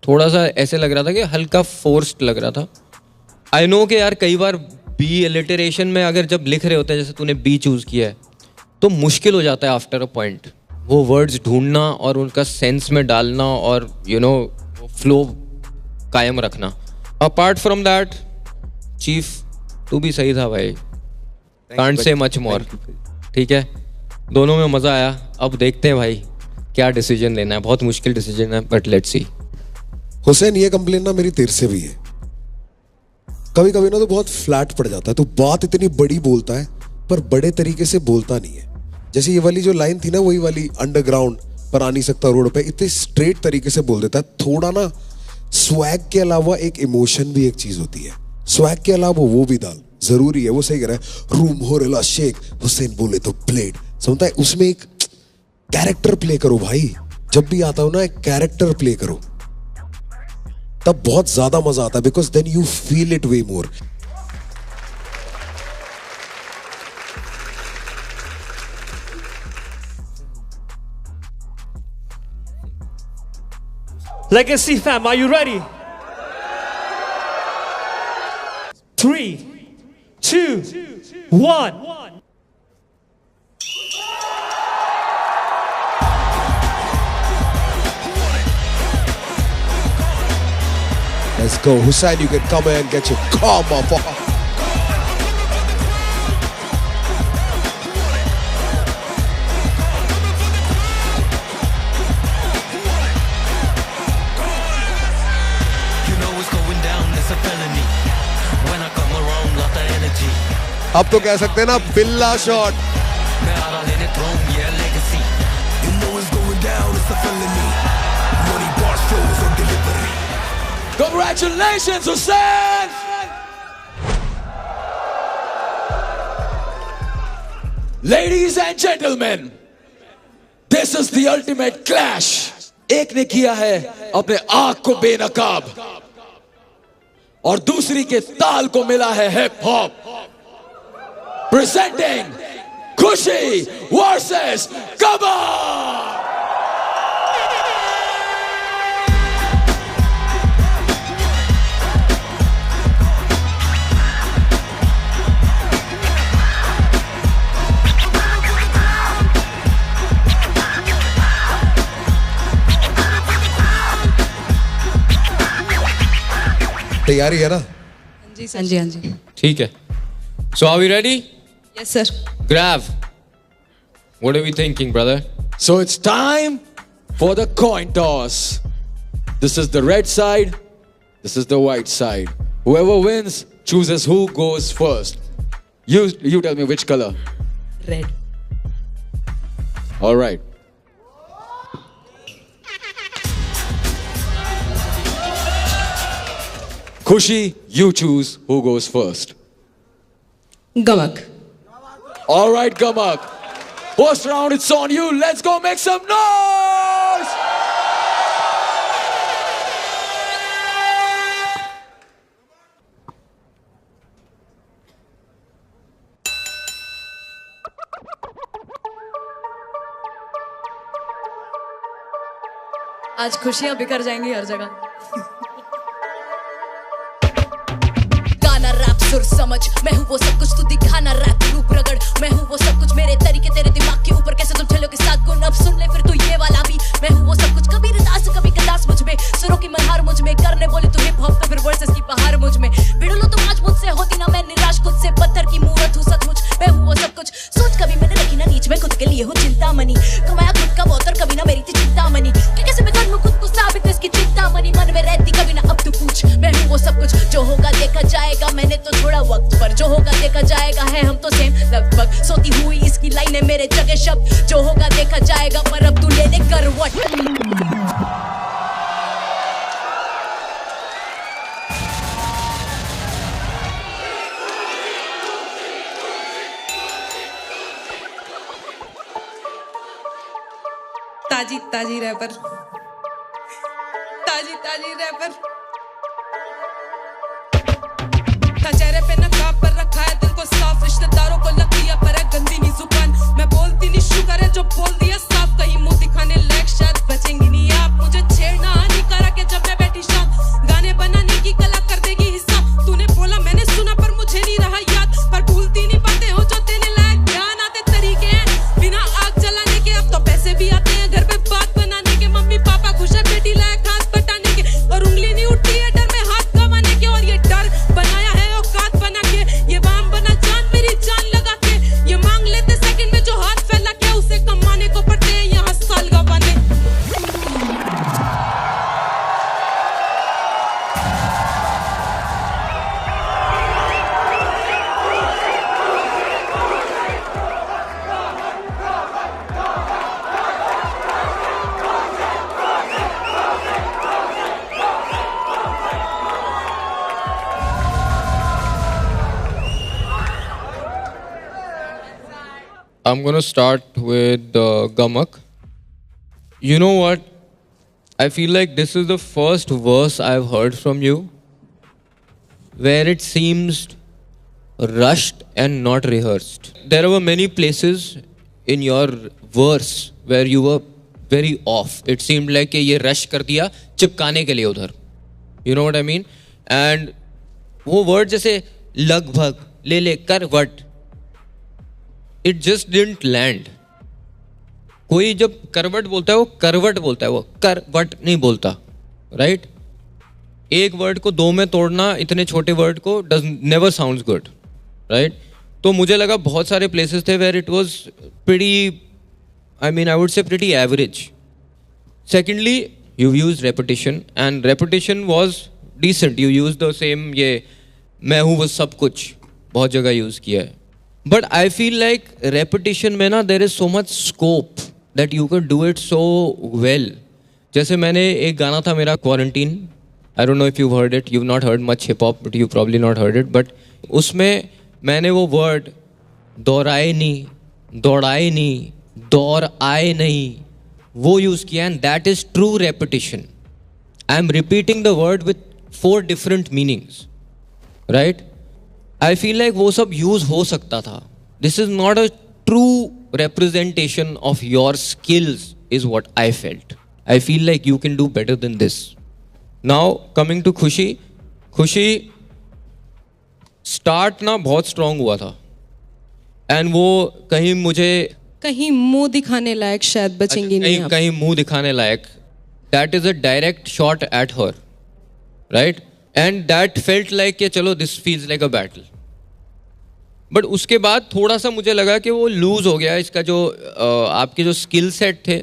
थोड़ा सा ऐसे लग रहा था कि हल्का फोर्स्ड लग रहा था। आई नो कि यार कई बार बी एलिटरेशन में अगर जब लिख रहे होते हैं, जैसे तूने बी चूज़ किया है, तो मुश्किल हो जाता है आफ्टर अ पॉइंट वो वर्ड्स ढूंढना और उनका सेंस में डालना और यू नो फ्लो कायम रखना। अपार्ट फ्रॉम दैट चीफ तू भी सही था भाई, कांट से मच मोर। ठीक है, दोनों में मज़ा आया। अब देखते हैं भाई क्या डिसीजन लेना है, बहुत मुश्किल डिसीजन है, बट लेट्स सी। हुसैन ये कंप्लेन ना मेरी तेरे से भी है, कभी कभी ना तो बहुत फ्लैट पड़ जाता है, तो बात इतनी बड़ी बोलता है पर बड़े तरीके से बोलता नहीं है। जैसे ये वाली जो लाइन थी ना, वही वाली अंडरग्राउंड पर आ नहीं सकता रोड पे, इतने स्ट्रेट तरीके से बोल देता है। थोड़ा ना स्वैग के अलावा एक इमोशन भी एक चीज होती है, स्वैग के अलावा वो भी डाल जरूरी है। वो सही कह रहा है, रूम हो रेला शेक, हुसैन बोले तो ब्लेड, समझता है? उसमें एक कैरेक्टर प्ले करो भाई, जब भी आता हो ना एक कैरेक्टर प्ले करो, तब बहुत ज्यादा मजा आता है, because then you feel it way more. Legacy fam, are you ready? 3, 2, 1. Let's go. Hussain, you can come here and get your karma for. अब तो कह सकते हैं ना बिल्ला shot. Congratulations, Hussain! Ladies and gentlemen, this is the ultimate clash. एक ने किया है अपने आंख को बेनकाब और दूसरी के ताल को मिला है hip hop. Presenting Khushi versus Gummuck. तैयारी है ना? हाँ जी. ठीक है. So are we ready? Yes, sir. Grav, what are we thinking, brother? So it's time for the coin toss. This is the red side. This is the white side. Whoever wins chooses who goes first. You tell me which color. Red. All right. Khushi, you choose who goes first. Gummuck. All right, Gummuck. First round, it's on you. Let's go make some noise! आज खुशियां बिखर जाएंगी हर जगह. सुर समझ मैं हूँ वो सब कुछ तू दिखाना रैप रूप रगड़ मैं हूँ वो सब कुछ मेरे तरीके तेरे दिमाग के ऊपर कैसे तुम चलो के साथ गुण अब सुन ले फिर तू ये वाला भी मैं हूँ वो सब कुछ कभी रदास कभी कदास मुझ में सुरों की मल्हार मुझ में करने बोले तू हिप हॉप तो फिर वर्सेस की पहाड़ मुझ में भिड़ लो तुम आज मुझसे होती ना मैं निराश खुद से पत्थर की मूरत हूँ सचमुच मैं हूँ वो सब कुछ सोच कभी मैंने रखी ना नीच में खुद के लिए हूँ चिंता मनी कमाया खुद का बहुत और कभी ना मेरी थी चिंता मनी कि कैसे मैं कर लूँ खुद को साबित इसकी चिंता मनी मन में रहती कभी ना अब तू पूछ मैं हूँ वो सब कुछ जो होगा देखा जाएगा मैंने तो थोड़ा वक्त पर जो होगा देखा जाएगा है हम तो सेम लगभग सोती हुई इसकी लाइनें मेरे जगह शब्द जो होगा देखा जाएगा पर अब तू ले ले करवट ताजी रैपर ताजी रैपर चेहरे पे नकाब पर रखा है दिल को साफ रिश्तेदारों को लगती है पर है गंदी नी जुबान मैं बोलती नहीं शुक्र है जो बोल दिया साफ कहीं मुंह दिखाने लायक शायद बचेंगी नहीं आप मुझे छेड़ना हानिकारक है जब मैं बैठी शांत गाने बनाने की कला कर देगी हिस्सा तूने बोला मैंने सुना पर मुझे नहीं रहा याद पर भूलती नहीं पाते हो जो तेरे लायक ध्यान आते तरीके हैं बिना आग जलाने के अब तो पैसे भी आते हैं घर पे बात बनाने के मम्मी पापा खुश है बेटी लायक हाथ बटाने के और उंगली नहीं उठती है डर में हाथ गंवाने के और ये डर बनाया है औकात बना के ये बाम बना जान मेरी जान लगा के ये मांग लेते सेकंड में जो हाथ फैला के उसे कमाने को पड़ते हैं यहाँ साल गंवाने I'm gonna start with Gummuck. You know what? I feel like this is the first verse I've heard from you where it seems rushed and not rehearsed. There were many places in your verse where you were very off. It seemed like ये rush कर दिया चिपकाने के लिए उधर. You know what I mean? And वो word जैसे लगभग, ले करवट, इट जस्ट डिडंट लैंड. कोई जब करवट बोलता है वो करवट बोलता है, वो करवट नहीं बोलता, राइट? एक वर्ड को दो में तोड़ना इतने छोटे वर्ड को does never sounds good, right? तो मुझे लगा बहुत सारे प्लेसेस थे where it was pretty, I mean I would say pretty average. Secondly you use repetition and repetition was decent. You use the same, ये मैं हूँ वो सब कुछ बहुत जगह यूज किया है. But I feel like repetition में ना there is so much scope that you can do it so well. जैसे मैंने एक गाना था मेरा quarantine, I don't know if you've heard it. You've not heard much hip hop, but you've probably not heard it. But उसमें मैंने वो word दोहराए नहीं, दौड़ाए नहीं, दौड़ आए नहीं, वो use किया, and that is true repetition. I am repeating the word with 4 different meanings, right? I feel like वो सब use हो सकता था. This is not a true representation of your skills, is what I felt. I feel like you can do better than this. Now coming to खुशी, खुशी start ना बहुत strong हुआ था एंड वो कहीं मुझे कहीं मुंह दिखाने लायक शायद बचेंगी नहीं आप. कहीं मुंह दिखाने लायक, that is a direct shot at her, right? And that felt like कि चलो this feels like a battle. But उसके बाद थोड़ा सा मुझे लगा कि वो लूज हो गया. इसका जो आपके जो स्किल सेट थे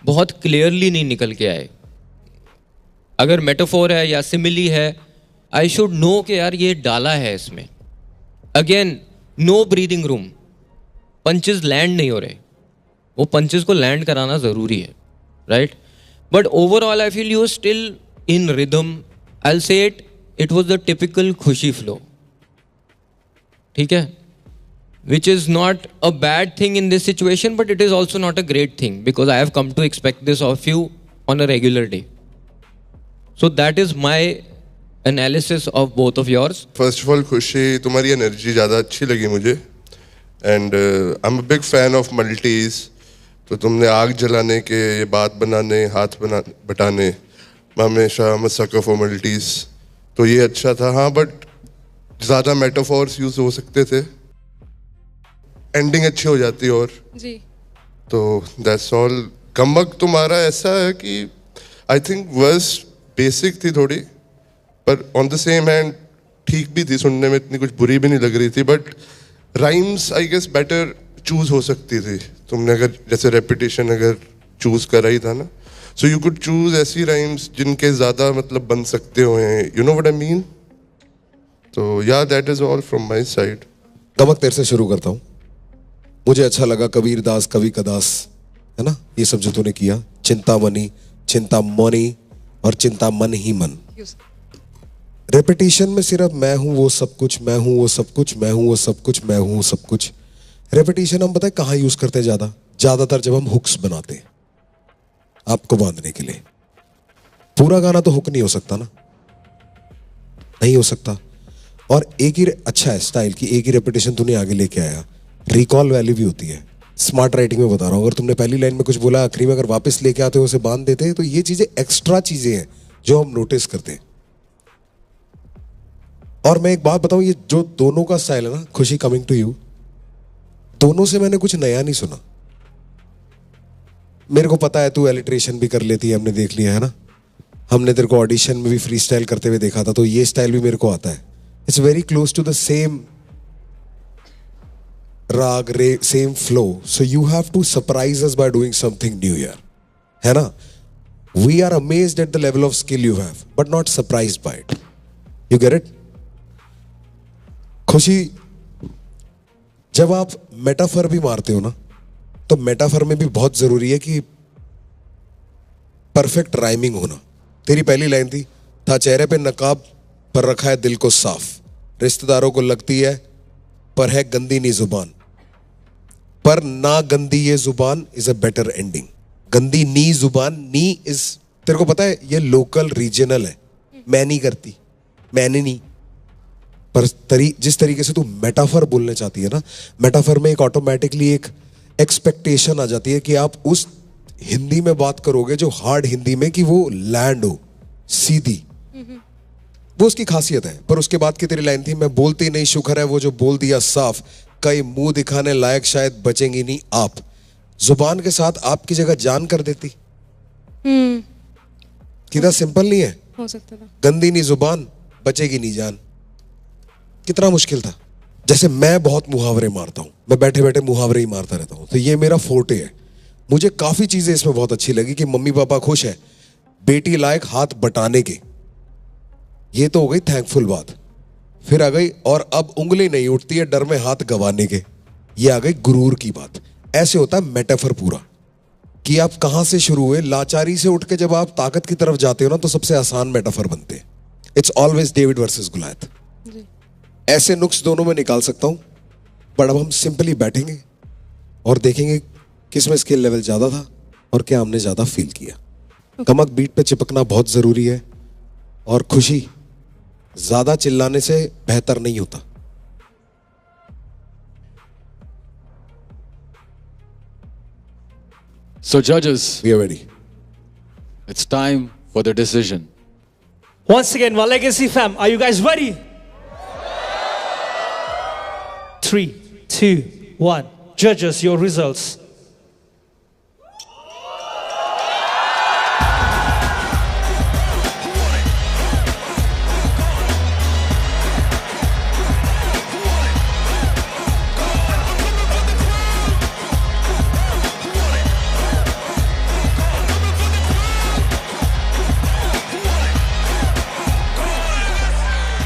बहुत क्लियरली नहीं निकल के आए. अगर मेटाफोर है या सिमिली है, आई शुड नो कि यार ये डाला है इसमें. Again no breathing room, punches land नहीं हो रहे, वो पंचेस को लैंड कराना ज़रूरी है, right? But overall I feel you are still in rhythm. I will say it was the typical Khushi flow, ठीक है? Which is not a bad thing in this situation, but it is also not a great thing because I have come to expect this of you on a regular day. So that is my analysis of both of yours. First of all, खुशी तुम्हारी energy ज़्यादा अच्छी लगी मुझे and I'm a big fan of multis. तो तुमने आग जलाने के, ये बात बनाने, हाथ बटाने, मैं हमेशा I'm a sucker for multis. तो ये अच्छा था, हाँ, बट ज़्यादा मेटाफॉर्स यूज हो सकते थे, एंडिंग अच्छी हो जाती और जी. तो दैट्स ऑल. कमबक तुम्हारा ऐसा है कि आई थिंक वर्स बेसिक थी थोड़ी, पर ऑन द सेम हैंड ठीक भी थी, सुनने में इतनी कुछ बुरी भी नहीं लग रही थी. But rhymes I guess better choose हो सकती थी. तुमने अगर जैसे रेपिटेशन अगर चूज करा ही था ना, सो यू कुड चूज ऐसी राइम्स जिनके ज़्यादा मतलब बन सकते हुए, you know what I mean. तो या that is all from my side. कमक तेरे से शुरू करता हूँ. मुझे अच्छा लगा कबीर दास कवि कदास, है ना, ये सब जो तूने किया. चिंतामणि, चिंतामणि और चिंता मन ही मन. रेपिटेशन में सिर्फ मैं हूं वो सब कुछ, मैं हूं वो सब कुछ, मैं हूं वो सब कुछ, मैं हूं वो सब कुछ. रेपिटेशन हम पता है कहाँ यूज करते हैं ज्यादातर जब हम हुक्स बनाते हैं आपको बांधने के लिए. पूरा गाना तो हुक नहीं हो सकता ना, नहीं हो सकता. और एक ही अच्छा है स्टाइल की एक ही रेपिटेशन तूने आगे लेके आया. रिकॉल वैल्यू भी होती है. स्मार्ट राइटिंग में बता रहा हूँ, अगर तुमने पहली लाइन में कुछ बोला आखिरी में अगर वापस लेके आते हो उसे बांध देते हैं, तो ये चीजें एक्स्ट्रा चीजें हैं जो हम नोटिस करते हैं. और मैं एक बात बताऊं, ये जो दोनों का स्टाइल है ना, खुशी कमिंग टू यू, दोनों से मैंने कुछ नया नहीं सुना. मेरे को पता है तू एलिट्रेशन भी कर लेती है, हमने देख लिया है ना, हमने तेरे को ऑडिशन में भी फ्री स्टाइल करते हुए देखा था, तो ये स्टाइल भी मेरे को आता है. It's very close to the same राग रे, same flow. So you have to surprise us by doing something new ईयर, है ना. We are amazed at the level of skill you have, but not surprised by it. You get it? Khushi, जब आप metaphor भी मारते हो ना, तो मेटाफर में भी बहुत जरूरी है कि परफेक्ट राइमिंग होना. तेरी पहली लाइन थी, था चेहरे पे नकाब पर रखा है दिल को साफ, रिश्तेदारों को लगती है पर है गंदी नी जुबान, पर ना गंदी ये जुबान इज अ बेटर एंडिंग. गंदी नी जुबान, नी इज, तेरे को पता है ये लोकल रीजनल है, मैं नहीं करती, मैंने नहीं. पर जिस तरीके से तू मेटाफर बोलने चाहती है ना, मेटाफर में एक ऑटोमेटिकली एक एक्सपेक्टेशन आ जाती है कि आप उस हिंदी में बात करोगे जो हार्ड हिंदी में, कि वो लैंड हो सीधी. वो उसकी खासियत है। पर उसके बाद की तेरी लाइन थी, मैं बोलती नहीं शुक्र है वो जो बोल दिया साफ, कई मुंह दिखाने लायक शायद बचेंगी नहीं आप। जुबान के साथ आपकी जगह जान कर देती। कितना सिंपल नहीं है? हो सकता था। गंदी नहीं जुबान, बचेगी नहीं जान। कितना मुश्किल था। जैसे मैं बहुत मुहावरे मारता हूं, मैं बैठे बैठे मुहावरे ही मारता रहता हूं, तो ये मेरा फोर्टे है। मुझे काफी चीजें इसमें बहुत अच्छी लगी कि मम्मी पापा खुश है, बेटी लायक हाथ बटाने के, ये तो हो गई थैंकफुल बात। फिर आ गई और अब उंगली नहीं उठती है डर में हाथ गंवाने के, ये आ गई गुरूर की बात। ऐसे होता है मेटाफर पूरा कि आप कहां से शुरू हुए, लाचारी से उठ के जब आप ताकत की तरफ जाते हो ना, तो सबसे आसान मेटाफर बनते हैं। It's always David versus गुलायत। ऐसे नुक्स दोनों में निकाल सकता हूं, पर अब हम सिंपली बैठेंगे और देखेंगे किस में स्किल लेवल ज्यादा था और क्या हमने ज्यादा फील किया। कमक बीट पे चिपकना बहुत जरूरी है, और खुशी ज्यादा चिल्लाने से बेहतर नहीं होता। So judges, we are ready. It's time for the decision. Once again, my Legacy fam, are you guys ready? 3, 2, 1. Judges, your results.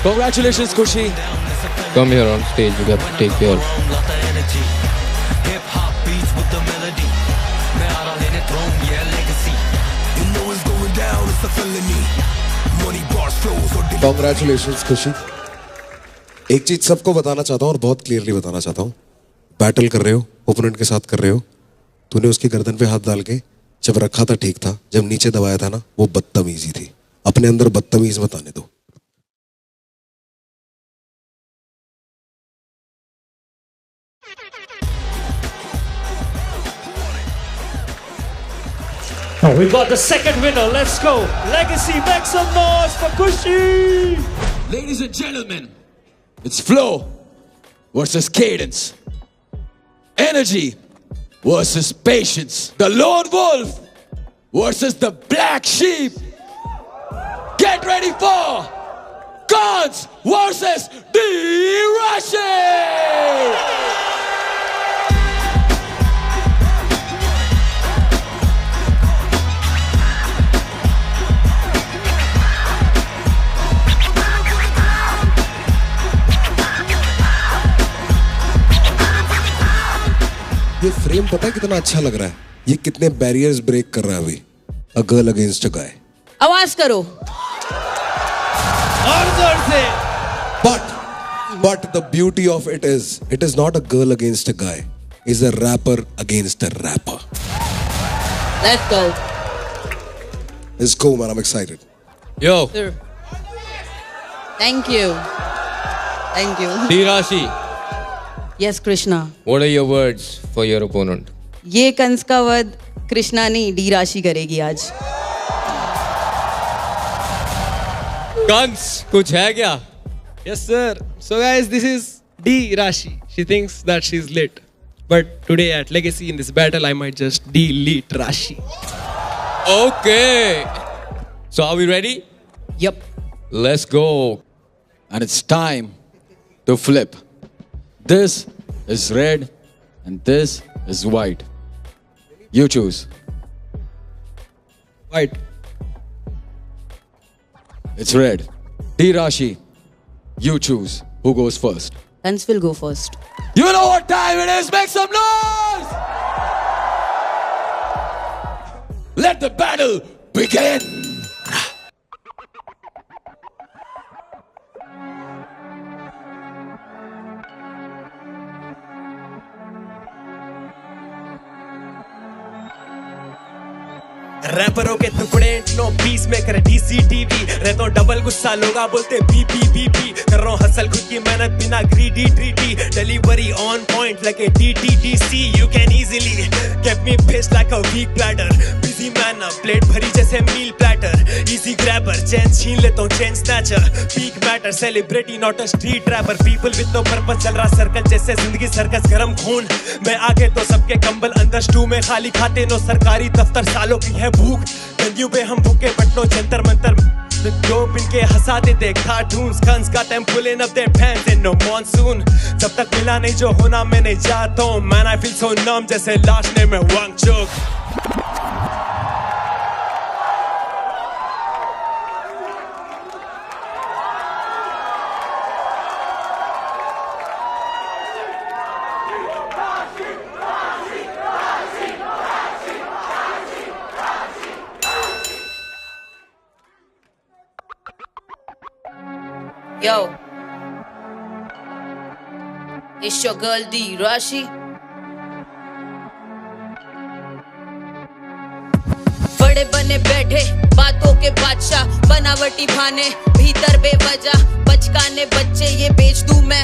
Congratulations, Kushi. Come here on stage, you got to take your... Congratulations, खुशी। एक चीज सबको बताना चाहता हूँ और बहुत clearly बताना चाहता हूँ, बैटल कर रहे हो, ओपोनेंट के साथ कर रहे हो, तूने उसकी गर्दन पे हाथ डाल के जब रखा था ठीक था, जब नीचे दबाया था ना, वो बदतमीजी थी। अपने अंदर बदतमीज मत आने दो। Oh, we got the second winner. Let's go. Legacy, make some noise for Kushi. Ladies and gentlemen, it's flow versus cadence. Energy versus patience. The lone wolf versus the black sheep. Get ready for Guns versus D-Rushing! ये frame पता है कितना अच्छा लग रहा है, ये कितने बैरियर्स ब्रेक कर रहा है अभी। अ गर्ल अगेंस्ट अ गाय। आवाज करो। और जोर से। But the beauty of it is not a girl against a guy, it's a rapper against a rapper. Let's go. Let's go, man. I'm excited. Yo. Sir. Thank you. Thank you. D-Rashi. Yes, Krishna. What are your words for your opponent? ये कंस का वध कृष्णा नहीं, D राशि करेगी आज। कंस कुछ है क्या? Yes, sir. So guys, this is D Rashi. She thinks that she's lit. But today at Legacy in this battle, I might just delete Rashi. Okay. So are we ready? Yep. Let's go. And it's time to flip. This is red and this is white. You choose. White. It's red. D-Rashi, you choose. Who goes first? Hans will go first. You know what time it is. Make some noise! Let the battle begin! रैपरों के टुकड़े no piece में करे डीसीटीवी रहता हूँ double गुस्सा लोग बोलते BP कर रहा हूँ हसल खुद की मेहनत बिना greedy treaty delivery on point लगे DTDC you can easily get me pissed like a weak bladder easy manner, plate भरी जैसे meal platter, easy grabber, chain छीन लेता हूँ, chain snatcher, peak matter, celebrity not a street rapper, people with no purpose, चल रहा circle जैसे जिंदगी circus, गरम खून मैं आगे तो सबके कंबल अंदर, स्टू में खाली खाते नो सरकारी दफ्तर, सालों की है भूख, गंदियों पे हम भूखे बटनो जंतर मंतर, dope इनके हंसा देते cartoons, guns got them pulling up their pants in no monsoon, जब तक मिला नहीं जो होना मैं नहीं चाहता हूँ, man I feel so numb जैसे लास्ट नेम है Wangchuck. Yo, it's your girl D Rashi. बड़े बने बैठे बातों के बादशाह, बनावटी भाने भीतर बेवजह, बचकाने बच्चे ये बेच दूं मैं,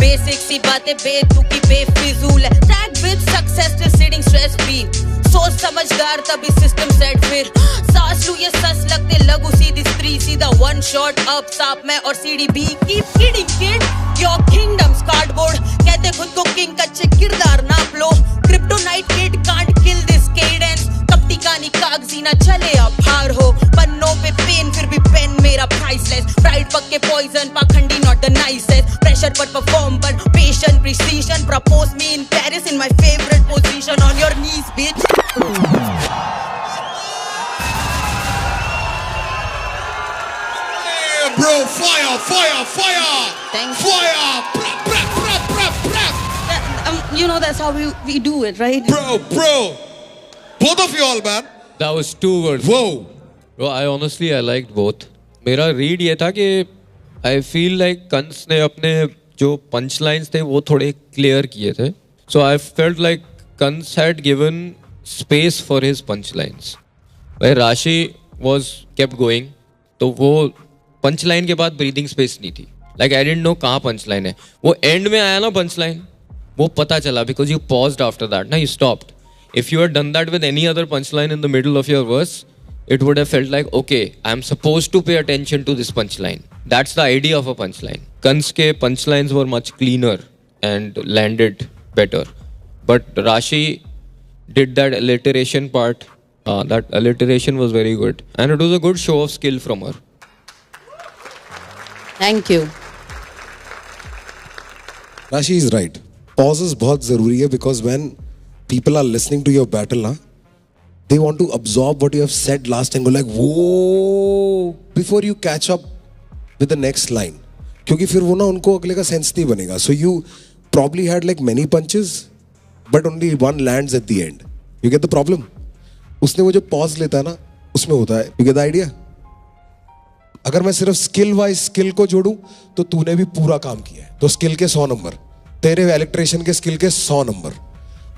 बेसिक सी बातें बेतुकी बेफिजूल है, tag with success till sitting stress free, सोच समझदार तभी सिस्टम सेट, फिर सांस लूं ये सस लगते लगू सीधी स्त्री, सीधा वन शॉट अप साप में और सीडी बी, keep kidding kid, your kingdom's cardboard, कहते खुद को किंग, कच्चे किरदार नाप लो, kryptonite kid can't kill this cadence, कपटी कहानी कागजी ना चले अब हार हो, पन्नों पे पेन फिर भी पेन मेरा प्राइसलेस, प्राइड पक्के पॉइजन पाखंडी नॉट द नाइसेस्ट, प्रेशर पर परफॉर्म पर patient precision, propose me in Paris in my favourite position, on your knees bitch. Bro, fire, fire, fire! Thanks. Fire! Prap. You know that's how we do it, right? Bro! Both of you all, man. That was too good. Whoa! Bro, I liked both. मेरा read ये था कि I feel like Kans ने अपने जो पंच lines थे वो थोड़े क्लियर किए थे. So I felt like Kans had given space for his punch lines. Where Rashi was kept going, तो वो पंच लाइन के बाद ब्रीदिंग स्पेस नहीं थी. लाइक आई डिडंट नो कहाँ पंच लाइन है. वो एंड में आया ना पंच लाइन, वो पता चला because you paused after that ना, you stopped. If you had done that with any other punch line in the middle of your verse, it would have felt like, okay, I am supposed to pay attention to this punchline. That's the idea of a punchline. Kans ke punchlines were much cleaner and landed better. But Rashi did that alliteration part. That alliteration was very good. And it was a good show of skill from her. Thank you. Rashi is right. Pauses बहुत ज़रूरी है because when people are listening to your battle, ना, they want to absorb what you have said last and go like, whoa, before you catch up with the next line. क्योंकि फिर वो ना उनको अगले का sense नहीं बनेगा. So you probably had like many punches, but only one lands at the end. You get the problem? उसने वो जो pause लेता है ना, उसमें होता है. You get the idea? अगर मैं सिर्फ skill wise skill को जोड़ूं, तो तूने भी पूरा काम किया है. तो skill के 100 नंबर, तेरे alliteration के skill के 100 number.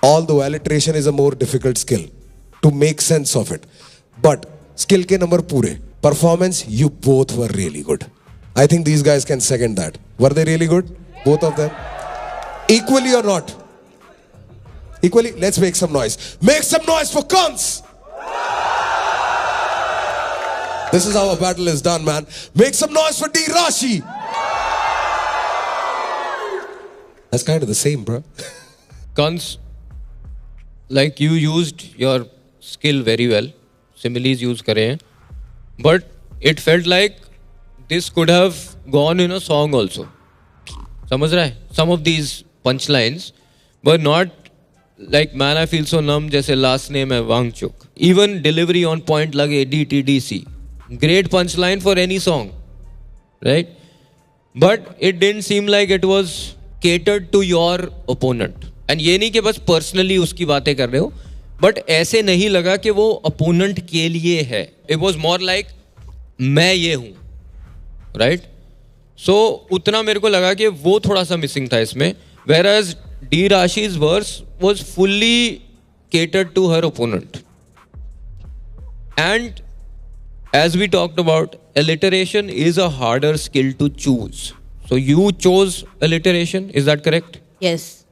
Although alliteration is a more difficult skill to make sense of it, but skill के नंबर पूरे. Performance, you both were really good. I think these guys can second that. Were they really good? Both of them? Equally or not? Equally? Let's make some noise. Make some noise for Kans! This is how a battle is done, man. Make some noise for D Rashi! That's kind of the same, bro. Kans, like you used your skill very well. Similes use करे हैं. But it felt like this could have gone in a song also. समझ रहा है? Some of these punchlines were not like man I feel so numb जैसे last name है Wangchuck. Even delivery on point लगे DTDC. Great punchline for any song, right? But it didn't seem like it was catered to your opponent. And ये नहीं कि बस personally उसकी बातें कर रहे हो, but ऐसे नहीं लगा कि वो opponent के लिए है. It was more like मैं ये हूँ, right? So उतना मेरे को लगा कि वो थोड़ा सा missing था इसमें. Whereas D Rashi's verse was fully catered to her opponent. And as we talked about, alliteration is a harder skill to choose. So you chose alliteration, is that correct? Yes.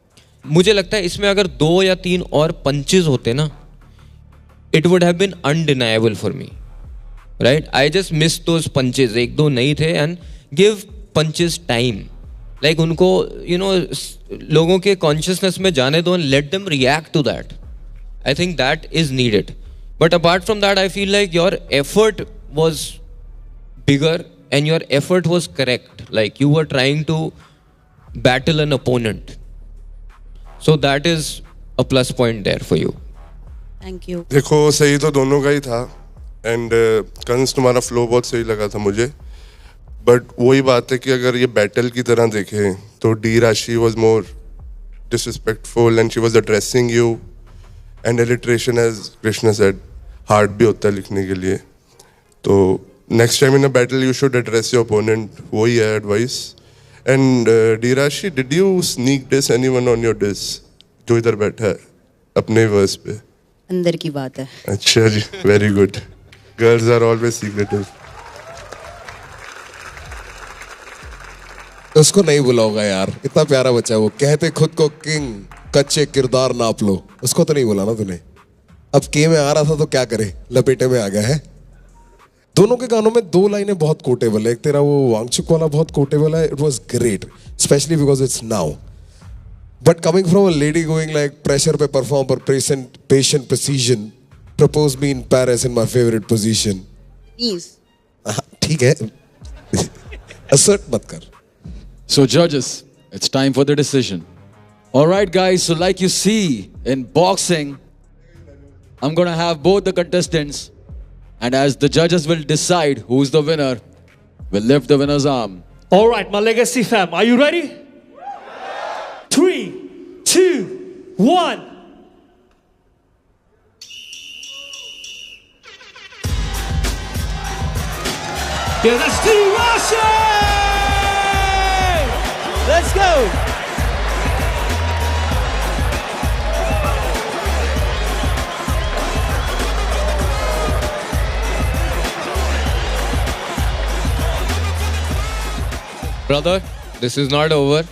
मुझे लगता है इसमें अगर 2 या 3 और punches होते ना, it would have been undeniable for me. Right? I just missed those punches. एक दो नहीं थे and give punches time. Like उनको, you know, लोगों के consciousness में जाने दो and let them react to that. I think that is needed. But apart from that, I feel like your effort was bigger and your effort was correct. Like you were trying to battle an opponent. So that is a plus point there for you. Thank you. देखो सही तो दोनों का ही था and Kans तुम्हारा flow बहुत सही लगा था मुझे बट वही बात है कि अगर ये बैटल की तरह देखें तो D Rashi was more disrespectful and she was addressing you and alliteration as Krishna said hard भी होता है लिखने के लिए तो next time in a battle you should address your opponent वही है advice and D Rashi did you sneak diss anyone on your diss जो इधर बैठा है अपने वर्स पे अंदर की बात है अच्छा जी very good girls are always secretive उसको नहीं बोला होगा यार इतना प्यारा बच्चा है वो कहते खुद को किंग कच्चे किरदार नाप लो उसको तो नहीं बोला ना तूने अब के में आ रहा था तो क्या करे लपेटे में आ गया है दोनों के गानों में दो लाइनें बहुत कोटेबल है एक तेरा वो वांगचुक वाला बहुत कोटेबल है it was great specially because it's now but coming from a lady going like pressure पे परफॉर्म पर patient precision propose me in Paris in my favourite position ठीक है असर्ट मत कर So judges, it's time for the decision. All right guys, so like you see in boxing, I'm gonna have both the contestants and as the judges will decide who's the winner, we'll lift the winner's arm. All right, my legacy fam, are you ready? 3, 2, 1. Yeah, that's D Rashi! Let's go! Brother, this is not over.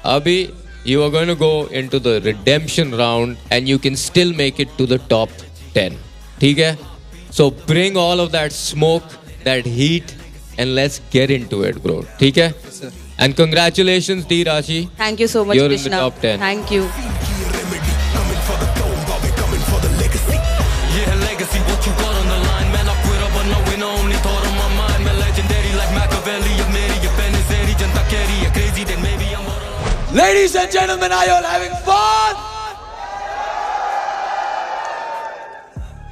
Abhi, you are going to go into the redemption round and you can still make it to the top 10. ठीक है? So bring all of that smoke, that heat, and let's get into it, bro. ठीक है? Yes, sir. And congratulations, D Rashi. Thank you so much, You're Krishna. in the top 10. Thank you. Yeah, legacy, what you got on the line? Man, I quit up, but no winner, only thought on my mind. Man, legendary like Machiavelli, ya meri, ya Benizeri, janta keri, ya crazy, then maybe I'm Ladies and gentlemen, are you all having fun?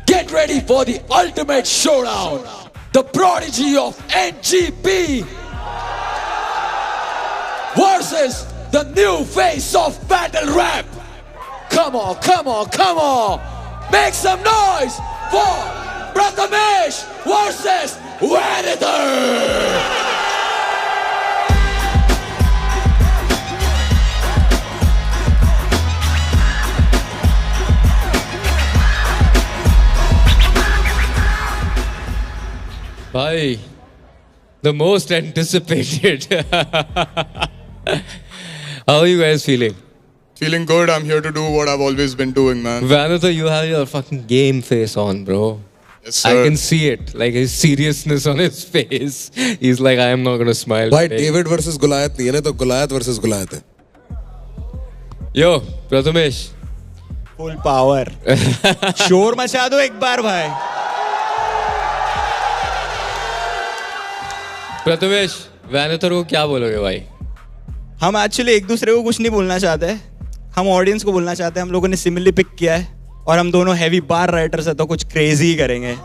Get ready for the ultimate showdown. The prodigy of NGP versus the new face of battle rap. Come on, come on, come on. Make some noise for Prathamesh versus Vanitor. Bhai, the most anticipated. How are you guys feeling? Feeling good. I'm here to do what I've always been doing, man. Vanitor, you have your fucking game face on, bro. Yes, I sir. can see it. Like his seriousness on his face. He's like, I am not going to smile. भाई today." David versus गुलायत नहीं है ना तो गुलायत versus गुलायत है Yo, Prathamesh. Full power शोर मचा दो एक बार भाई Prathamesh, Vanitor को क्या बोलोगे भाई? हम एक्चुअली एक दूसरे को कुछ नहीं बोलना चाहते हम ऑडियंस को बोलना चाहते हैं हम लोगों ने सिमिलरली पिक किया है और हम दोनों हैवी बार राइटर्स हैं तो कुछ क्रेजी ही करेंगे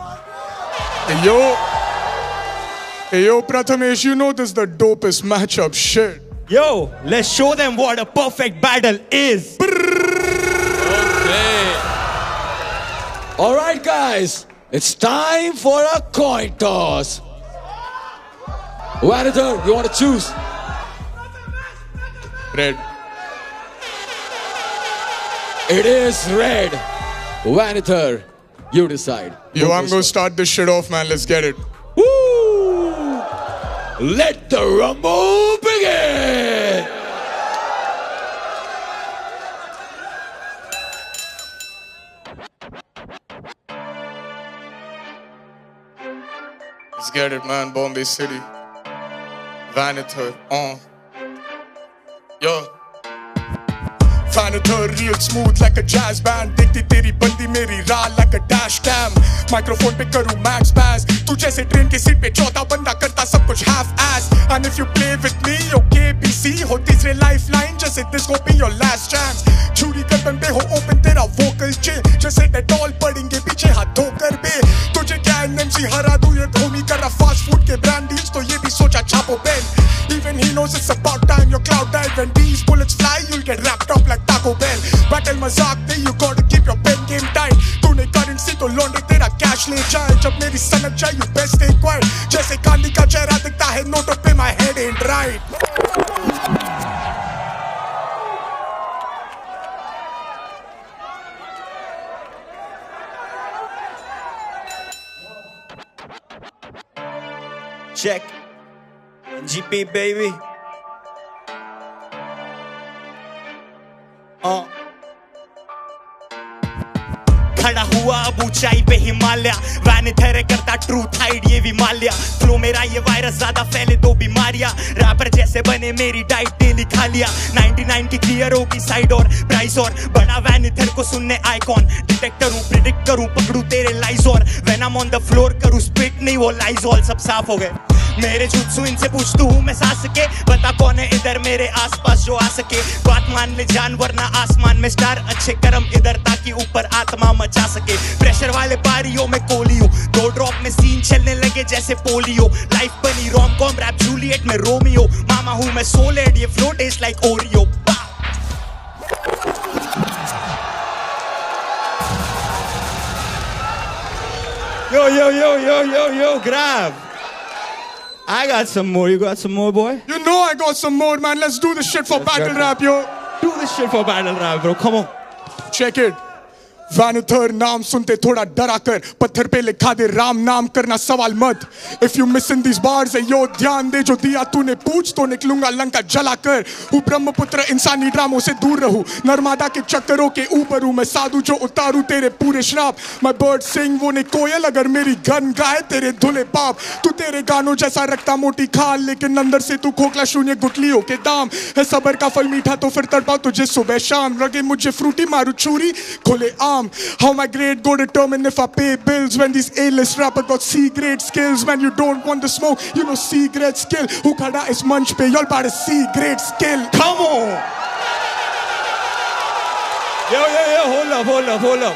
Yo, Prathamesh, you know this is the dopest matchup shit. Yo, let's show them what a perfect battle is. All right, guys, it's time for a coin toss. Vanitor, you want to choose? Red. It is red. Vanitor, you decide. Yo, I'm gonna start this shit off, man. Let's get it. Woo! Let the rumble begin! get it, man. Bombay City. Vanithar, Yo. Vanithar, real smooth like a jazz band. Dikhti teri bandi meri raah like a dash cam. Microphone pe karu max pass. Tu jaise train ke seat pe 14 banda karta sab kuch half ass. And if you play with me, okay, BC ho teesre lifeline. Jaise this go be your last chance. Churi kartan pe ho open tera vocal chill. Jaise Dettol padenge piche haath dhokar be. Tujhe kya NMC hara du ye homie kar raha fast food ke brand deals. To ye bhi socha chapo pen. Even he knows it's about time your cloud dive. When these bullets fly, you'll get wrapped up like Taco Bell. Battle mazak de, you gotta keep your pen game tight. तूने currency तो लौंडे तेरा cash ले जाए. जब मेरी सनक जाए, you best stay quiet. जैसे गांधी का चेहरा दिखता है नोटों पे, my head ain't right. Check. GP baby. खड़ा हुआ अब ऊंचाई पे हिमालय. वैनिथर करता ट्रूथ हाइड ये विमाल्या. फ्लो मेरा ये वायरस ज्यादा फैले तो बीमारियां. रैपर जैसे बने मेरी डाइट डेली खा लिया. 99 की क्लियर होगी साइड और प्राइस और बड़ा वैनिथर को सुनने आइकॉन. डिटेक्टर हूँ प्रिडिक्ट करूँ पकड़ू तेरे लाइज और when I am on the floor करूँ स्पिट नहीं वो लाइज ऑल सब साफ हो गए. मेरे जुत्सु इनसे पूछतू हूँ मैं सांस के. बता कौन है इधर मेरे आसपास जो आ सके. बात मान ले जानवर ना आसमान में स्टार. अच्छे कर्म इधर ताकि ऊपर आत्मा मचा सके. प्रेशर वाले बारियों में कोली हूँ. 2 ड्रॉप में सीन चलने लगे जैसे पोलियो. लाइफ बनी रोम कॉम रैप जूलियट में रोमियो. मामा हूँ मैं सोलेड ये flow taste like Oreo. Yo, grab. I got some more. You got some more, boy? You know I got some more, man. Let's do this shit for battle rap, yo. Do this shit for battle rap, bro. Come on. Check it. Vanithar नाम सुनते थोड़ा डरा कर. पत्थर पे लिखा दे राम नाम करना सवाल मत. If you missing these bars, yo ध्यान दे जो दिया तूने पूछ तो निकलूंगा लंका जला कर. हूँ ब्रह्मपुत्र इंसानी ड्रामों से दूर रहूं. नर्मदा के चक्करों के ऊपर हूँ मैं साधु जो उतारू तेरे पूरे श्राप. My bird sing वो ने कोयल अगर मेरी गन गाए तेरे धुले पाप. तू तेरे गानों जैसा रखता मोटी खाल लेकिन अंदर से तू खोखला शून्य गुटलियों के दाम. है सबर का फल मीठा तो फिर तड़पाओ तुझे सुबह शाम. रगे मुझे फ्रूटी मारू छुरी खोले आम. How my grade go determine if I pay bills when these A-list rappers got C-grade skills. Man, you don't want the smoke, you know C-grade skill. Who khada is munch pe, y'all about a C-grade skill. Come on! Yo, hold up.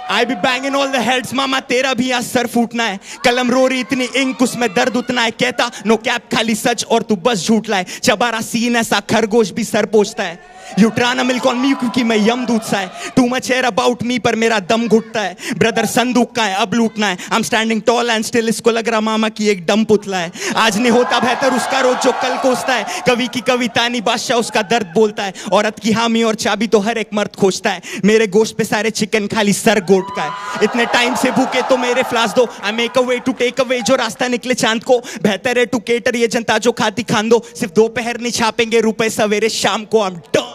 I be banging all the heads, मामा तेरा भी यहाँ sir फूटना है. कलम रो रही इतनी ink उसमें दर्द उतना है. कहता नो कैप खाली सच और तू बस झूठ लाए. चबारा सीन ऐसा खरगोश भी सर पोछता है. You trying to milk on me क्योंकि मैं यमदूत सा है. Too much air about me पर मेरा दम घुटता है. ब्रदर संदूक का है अब लूटना है. I'm standing tall and still इसको लग रहा मामा की एक डम पुतला है. आज नहीं होता बेहतर उसका रोज जो कल कोसता है. कवि की कविता नहीं बादशाह उसका दर्द बोलता है. औरत की हामी और चाबी तो हर एक मर्द खोजता है. मेरे गोश्त पे सारे चिकन खाली सर गोट का है. इतने टाइम से भूखे तो मेरे फ्लास दो. I make a way to take away जो रास्ता निकले चांद को. बेहतर है टू केटर ये जनता जो खाती खान दो. सिर्फ दोपहर नहीं छापेंगे रुपए सवेरे शाम को. I'm done.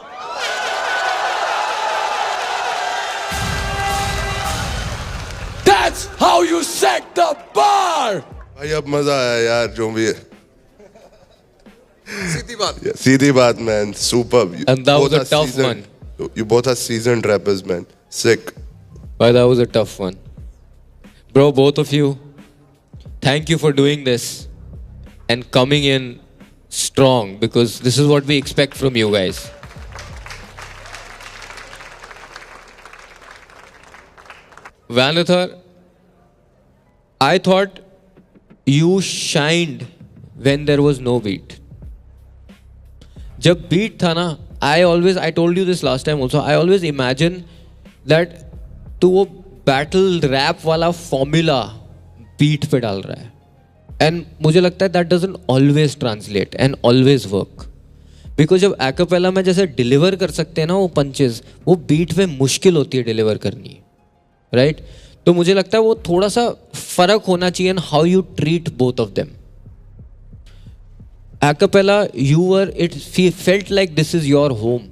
That's how you set the bar. भाई अब मजा आया यार जो भी है. सीधी बात man. Superb. And that was a tough one. You both are seasoned rappers, man. Sick. But that was a tough one. Bro, both of you, thank you for doing this and coming in strong because this is what we expect from you guys. Vanithar, I thought you shined when there was no beat. जब beat था ना, I told you this last time also, I always imagine that तू वो battle rap वाला formula beat पे डाल रहा है. And मुझे लगता है that doesn't always translate and always work. Because जब acapella में जैसे deliver कर सकते हैं ना वो punches, वो beat पे मुश्किल होती है deliver करनी. Right? तो मुझे लगता है वो थोड़ा सा फर्क होना चाहिए in how you treat both of them. Acapella, it felt like this is your home.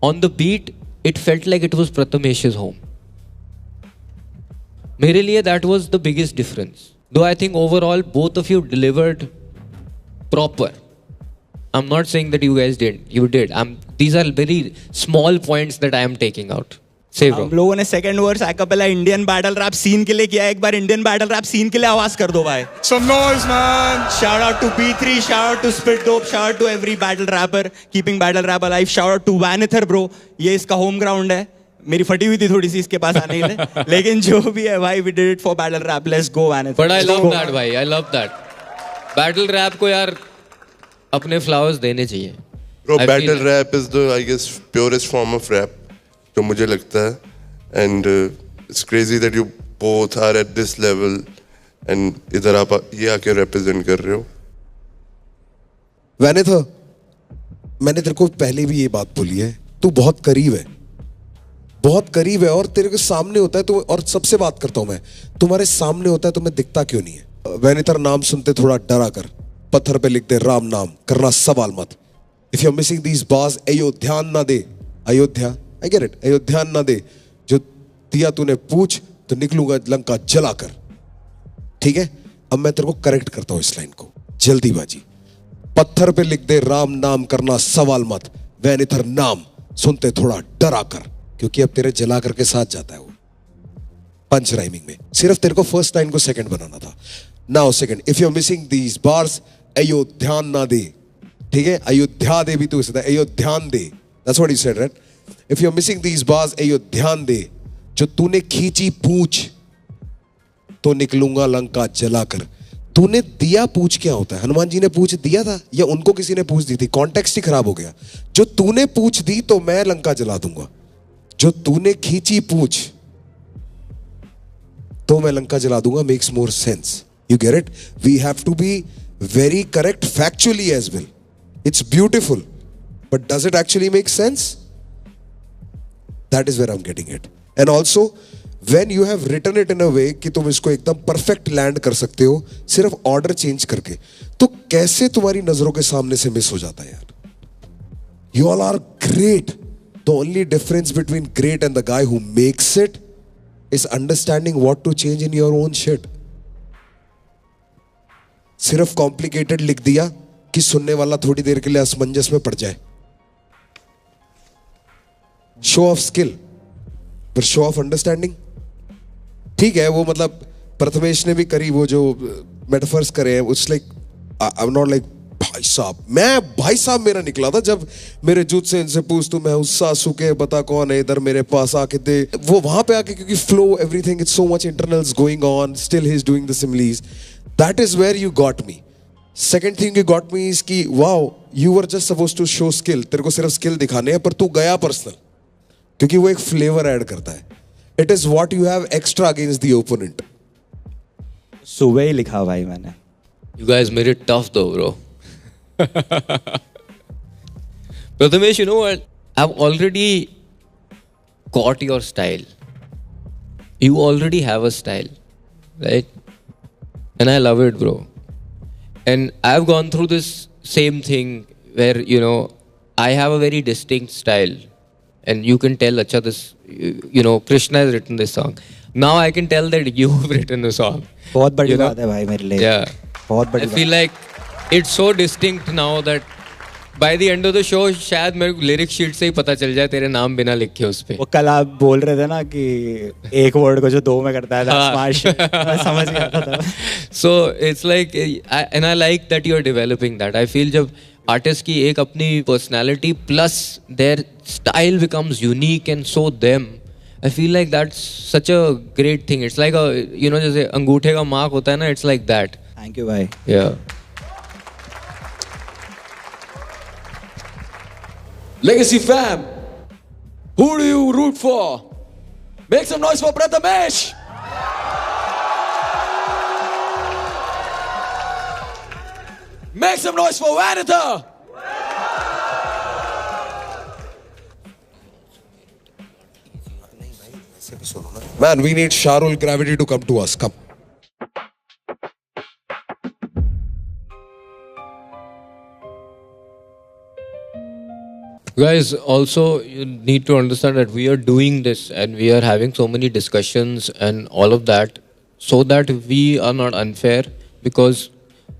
On the beat, it felt like it was Prathamesh's home. मेरे लिए that was the biggest difference. though I think overall both of you delivered proper. I'm not saying that you guys did. You did. These are very small points that I am taking out. Say bro. हम लोगों ने second verse acapella Indian battle rap scene के लिए किया. एक बार Indian battle rap scene के लिए आवाज कर दो भाई. Some noise, man. Shout out to B3, shout out to Spit Dope, shout out to every battle rapper keeping battle rap alive. Shout out to Vanither bro. ये इसका home ground है. मेरी फटी हुई थी थोड़ी सी इसके पास आने के लिए, लेकिन जो भी है भाई, we did it for battle rap. Let's go Vanither. But I love that भाई. I love that. Battle rap को यार अपने flowers देने चाहिए. Bro, battle rap is the, I guess, purest form of rap. जो मुझे लगता है, and it's crazy that you both are at this level and इधर आप ये आके represent कर रहे हो. वैनिथर, मैंने तेरे को पहले भी ये बात बोली है, तू बहुत करीब है, बहुत करीब है, और तेरे के सामने होता है तो, और सबसे बात करता हूं मैं, तुम्हारे सामने होता है तो मैं दिखता क्यों नहीं है? वैनिथर नाम सुनते थोड़ा डरा कर, पत्थर पे लिख दे राम नाम, करना सवाल मत. If you are missing these bars, अयोध्यान ना दे, अयोध्या, आई गेट इट, अयोध्यान ना दे, जो दिया तूने पूछ तो निकलूंगा लंका जलाकर. ठीक है, अब मैं तेरे को करेक्ट करता हूं इस लाइन को, जल्दीबाजी. पत्थर पे लिख दे राम नाम, करना सवाल मत, वैनिथर नाम सुनते थोड़ा डरा कर, क्योंकि अब तेरे जला करके साथ जाता है वो पंच राइमिंग में. सिर्फ तेरे को फर्स्ट लाइन को सेकंड बनाना था. Now second, if you are missing these bars, अयोध्यान ना दे. ठीक है, अयोध्या दे भी तू इसे, अयोध्यान दे, that's what you said right. If you are missing these bars, अयोध्यान दे, जो तूने खींची पूछ तो निकलूंगा लंका जलाकर. तूने दिया पूछ क्या होता है? हनुमान जी ने पूछ दिया था या उनको किसी ने पूछ दी थी? कॉन्टेक्स्ट ही खराब हो गया. जो तूने पूछ दी तो मैं लंका जला दूंगा, जो तूने खींची पूछ तो मैं लंका जला दूंगा. Makes more sense. You get it? We have to be very correct factually as well. It's beautiful, but does it actually make sense? That is where I'm getting it. And also, when you have written it in a way कि तुम इसको एकदम perfect land कर सकते हो सिर्फ order change करके, तो कैसे तुम्हारी नजरों के सामने से मिस हो जाता है यार? You all are great. The only difference between great and the guy who makes it is understanding what to change in your own shit. सिर्फ complicated लिख दिया कि सुनने वाला थोड़ी देर के लिए असमंजस में पड़ जाए. शो ऑफ स्किल पर शो ऑफ अंडरस्टैंडिंग. ठीक है, वो मतलब प्रथमेश ने भी करी, वो जो मेटाफर्स करे हैं, it's like I am not like भाई साहब. मैं भाई साहब मेरा निकला था जब मेरे जूत से इनसे पूछ तू मैं उस सासू के बता कौन है, इधर मेरे पास आके दे. वो वहां पे आके, क्योंकि flow everything it's so much internals going on, still he is doing the similes. That is where you got me. Second thing you got me is की wow, you were just supposed to show skill. तेरे को सिर्फ skill दिखाने हैं, पर तू गया personal, क्योंकि वो एक फ्लेवर ऐड करता है. It is what you have extra against the opponent. सुबह ही लिखा भाई मैंने. You guys made it tough though, bro. Prathamesh, you know what? I've already got your style. You already have a style, right? And I love it, bro. And I've gone through this same thing where, you know, I have a very distinct style. And you can tell, acha, this, you know, Krishna has written this song. Now I can tell that you've written the song. बहुत बड़ी बात है भाई मेरे लिए. Yeah. बहुत बड़ी. I feel like it's so distinct now that by the end of the show, शायद मेरे को lyric sheet से ही पता चल जाए तेरे नाम बिना लिखे उस पे. वो कल आप बोल रहे थे ना कि एक वर्ड को जो दो में करता है, that's my shit. मैं समझ गया था. So it's like, and I like that you're developing that. I feel जब आर्टिस्ट की एक अपनी personality plus there style becomes unique and so them, I feel like that's such a great thing. It's like you know, जैसे अंगूठे का mark होता है ना, it's like that. Thank you भाई. या Legacy fam, who do you root for? Make some noise for Prathamesh. Make some noise for Vanither. Man, we need Sharul Gravity to come to us. Come. Guys, also you need to understand that we are doing this and we are having so many discussions and all of that so that we are not unfair, because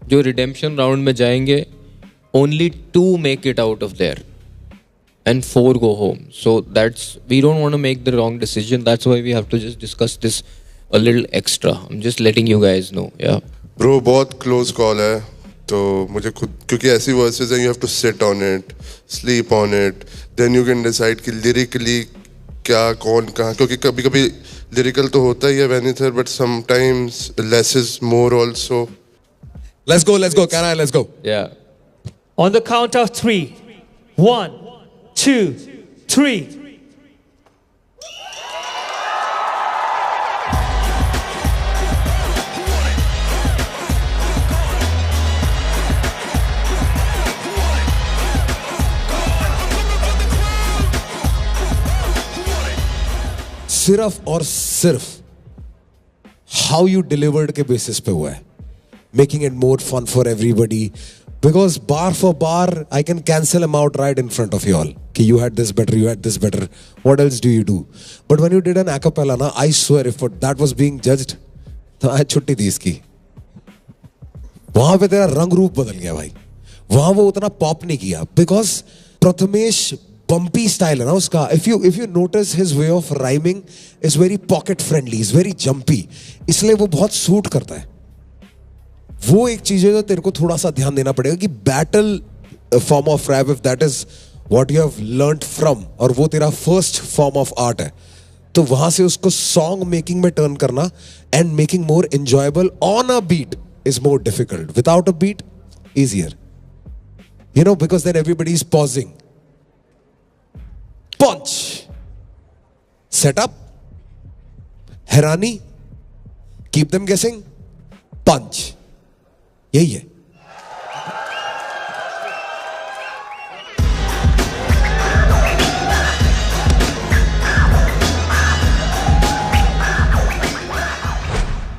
जो redemption round में जाएंगे, only 2 make it out of there and 4 go home. So we don't want to make the wrong decision. That's why we have to just discuss this a little extra. I'm just letting you guys know. Yeah. Bro, बहुत close call है. तो मुझे खुद, क्योंकि ऐसी verses हैं, you have to sit on it, sleep on it, then you can decide कि lyrically क्या कौन कहाँ, क्योंकि कभी-कभी lyrical तो होता ही है Vanither, but sometimes less is more also. Let's go, Can I? Let's go. Yeah. On the count of 3. 1, 2, 3. सिर्फ और सिर्फ हाउ यू डिलीवर्ड के बेसिस पे हुआ है, making it more fun for everybody, because bar for bar I can cancel am out right in front of you all कि you had this better, what else do you do, but when you did an एक्apella ना, I swear if that was being judged तो आज छुट्टी दी इसकी. वहां पे तेरा रंग रूप बदल गया भाई, वहां वो उतना पॉप नहीं किया, बिकॉज प्रथमेश bumpy style है ना उसका. If you notice his way of rhyming is very pocket friendly, is very jumpy, इसलिए वो बहुत सूट करता है. वो एक चीज है जो तेरे को थोड़ा सा ध्यान देना पड़ेगा कि battle form of rap, if that is what you have learned from, और वो तेरा फर्स्ट फॉर्म ऑफ आर्ट है, तो वहां से उसको सॉन्ग मेकिंग में टर्न करना and making more enjoyable on a beat is more difficult. Without a beat easier, you know, because then everybody is pausing. Punch, set up, हैरानी, keep them guessing, punch. यही है.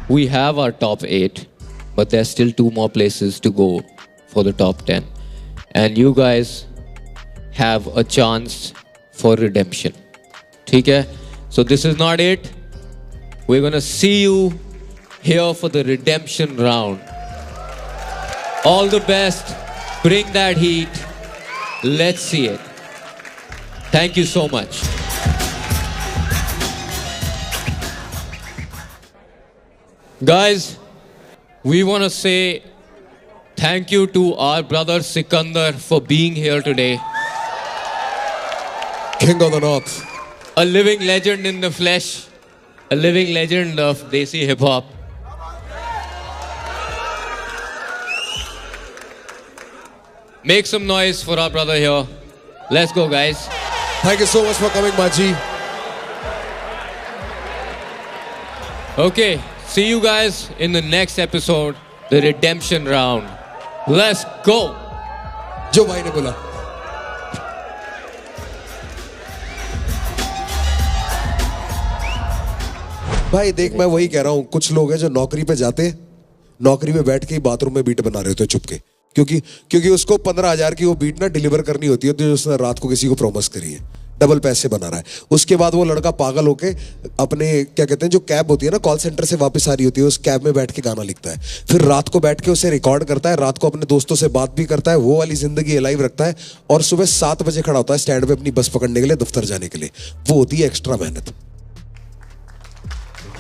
We have our top 8, but there's still 2 more places to go for the top 10. And you guys have a chance for redemption. ठीक है? So this is not it. We're gonna see you here for the redemption round. All the best. Bring that heat. Let's see it. Thank you so much. Guys, we want to say thank you to our brother Sikandar for being here today. King of the North. A living legend in the flesh. A living legend of Desi hip hop. Make some noise for our brother here. Let's go, guys. Thank you so much for coming, Maji. Okay, see you guys in the next episode, the redemption round. Let's go. जो भाई ने बोला. भाई देख, मैं वही कह रहा हूँ, कुछ लोग हैं जो नौकरी पे जाते, नौकरी पे बैठ के ही बाथरूम में बीट बना रहे होते चुप के, क्योंकि उसको 15,000 की वो बीट ना डिलीवर करनी होती है, तो उसने रात को किसी को प्रॉमिस करी है, डबल पैसे बना रहा है. उसके बाद वो लड़का पागल होके अपने क्या कहते हैं, जो कैब होती है ना कॉल सेंटर से वापस आ रही होती है, उस कैब में बैठ के गाना लिखता है, फिर रात को बैठ के उसे रिकॉर्ड करता है, रात को अपने दोस्तों से बात भी करता है, वो वाली जिंदगी लाइव रखता है, और सुबह 7 बजे खड़ा होता है स्टैंड पे अपनी बस पकड़ने के लिए, दफ्तर जाने के लिए. वो होती है एक्स्ट्रा मेहनत.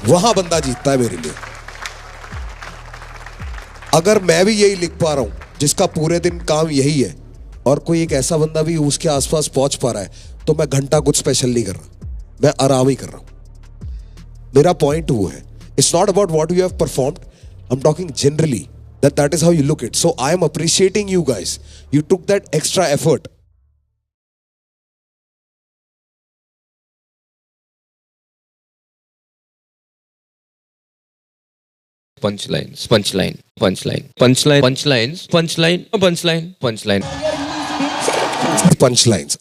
वहां बंदा जीतता है मेरे लिए. अगर मैं भी यही लिख पा रहा हूं जिसका पूरे दिन काम यही है, और कोई एक ऐसा बंदा भी उसके आसपास पहुंच पा रहा है, तो मैं घंटा कुछ स्पेशल नहीं कर रहा, मैं आराम ही कर रहा हूं. मेरा पॉइंट वो है, it's not about what you have performed, I am talking generally, that is how you look it. So I am appreciating you guys, you took that extra effort. Punchlines, punchline, punchline, punchline, punchlines, punchline, punchline, punchline. Punchlines.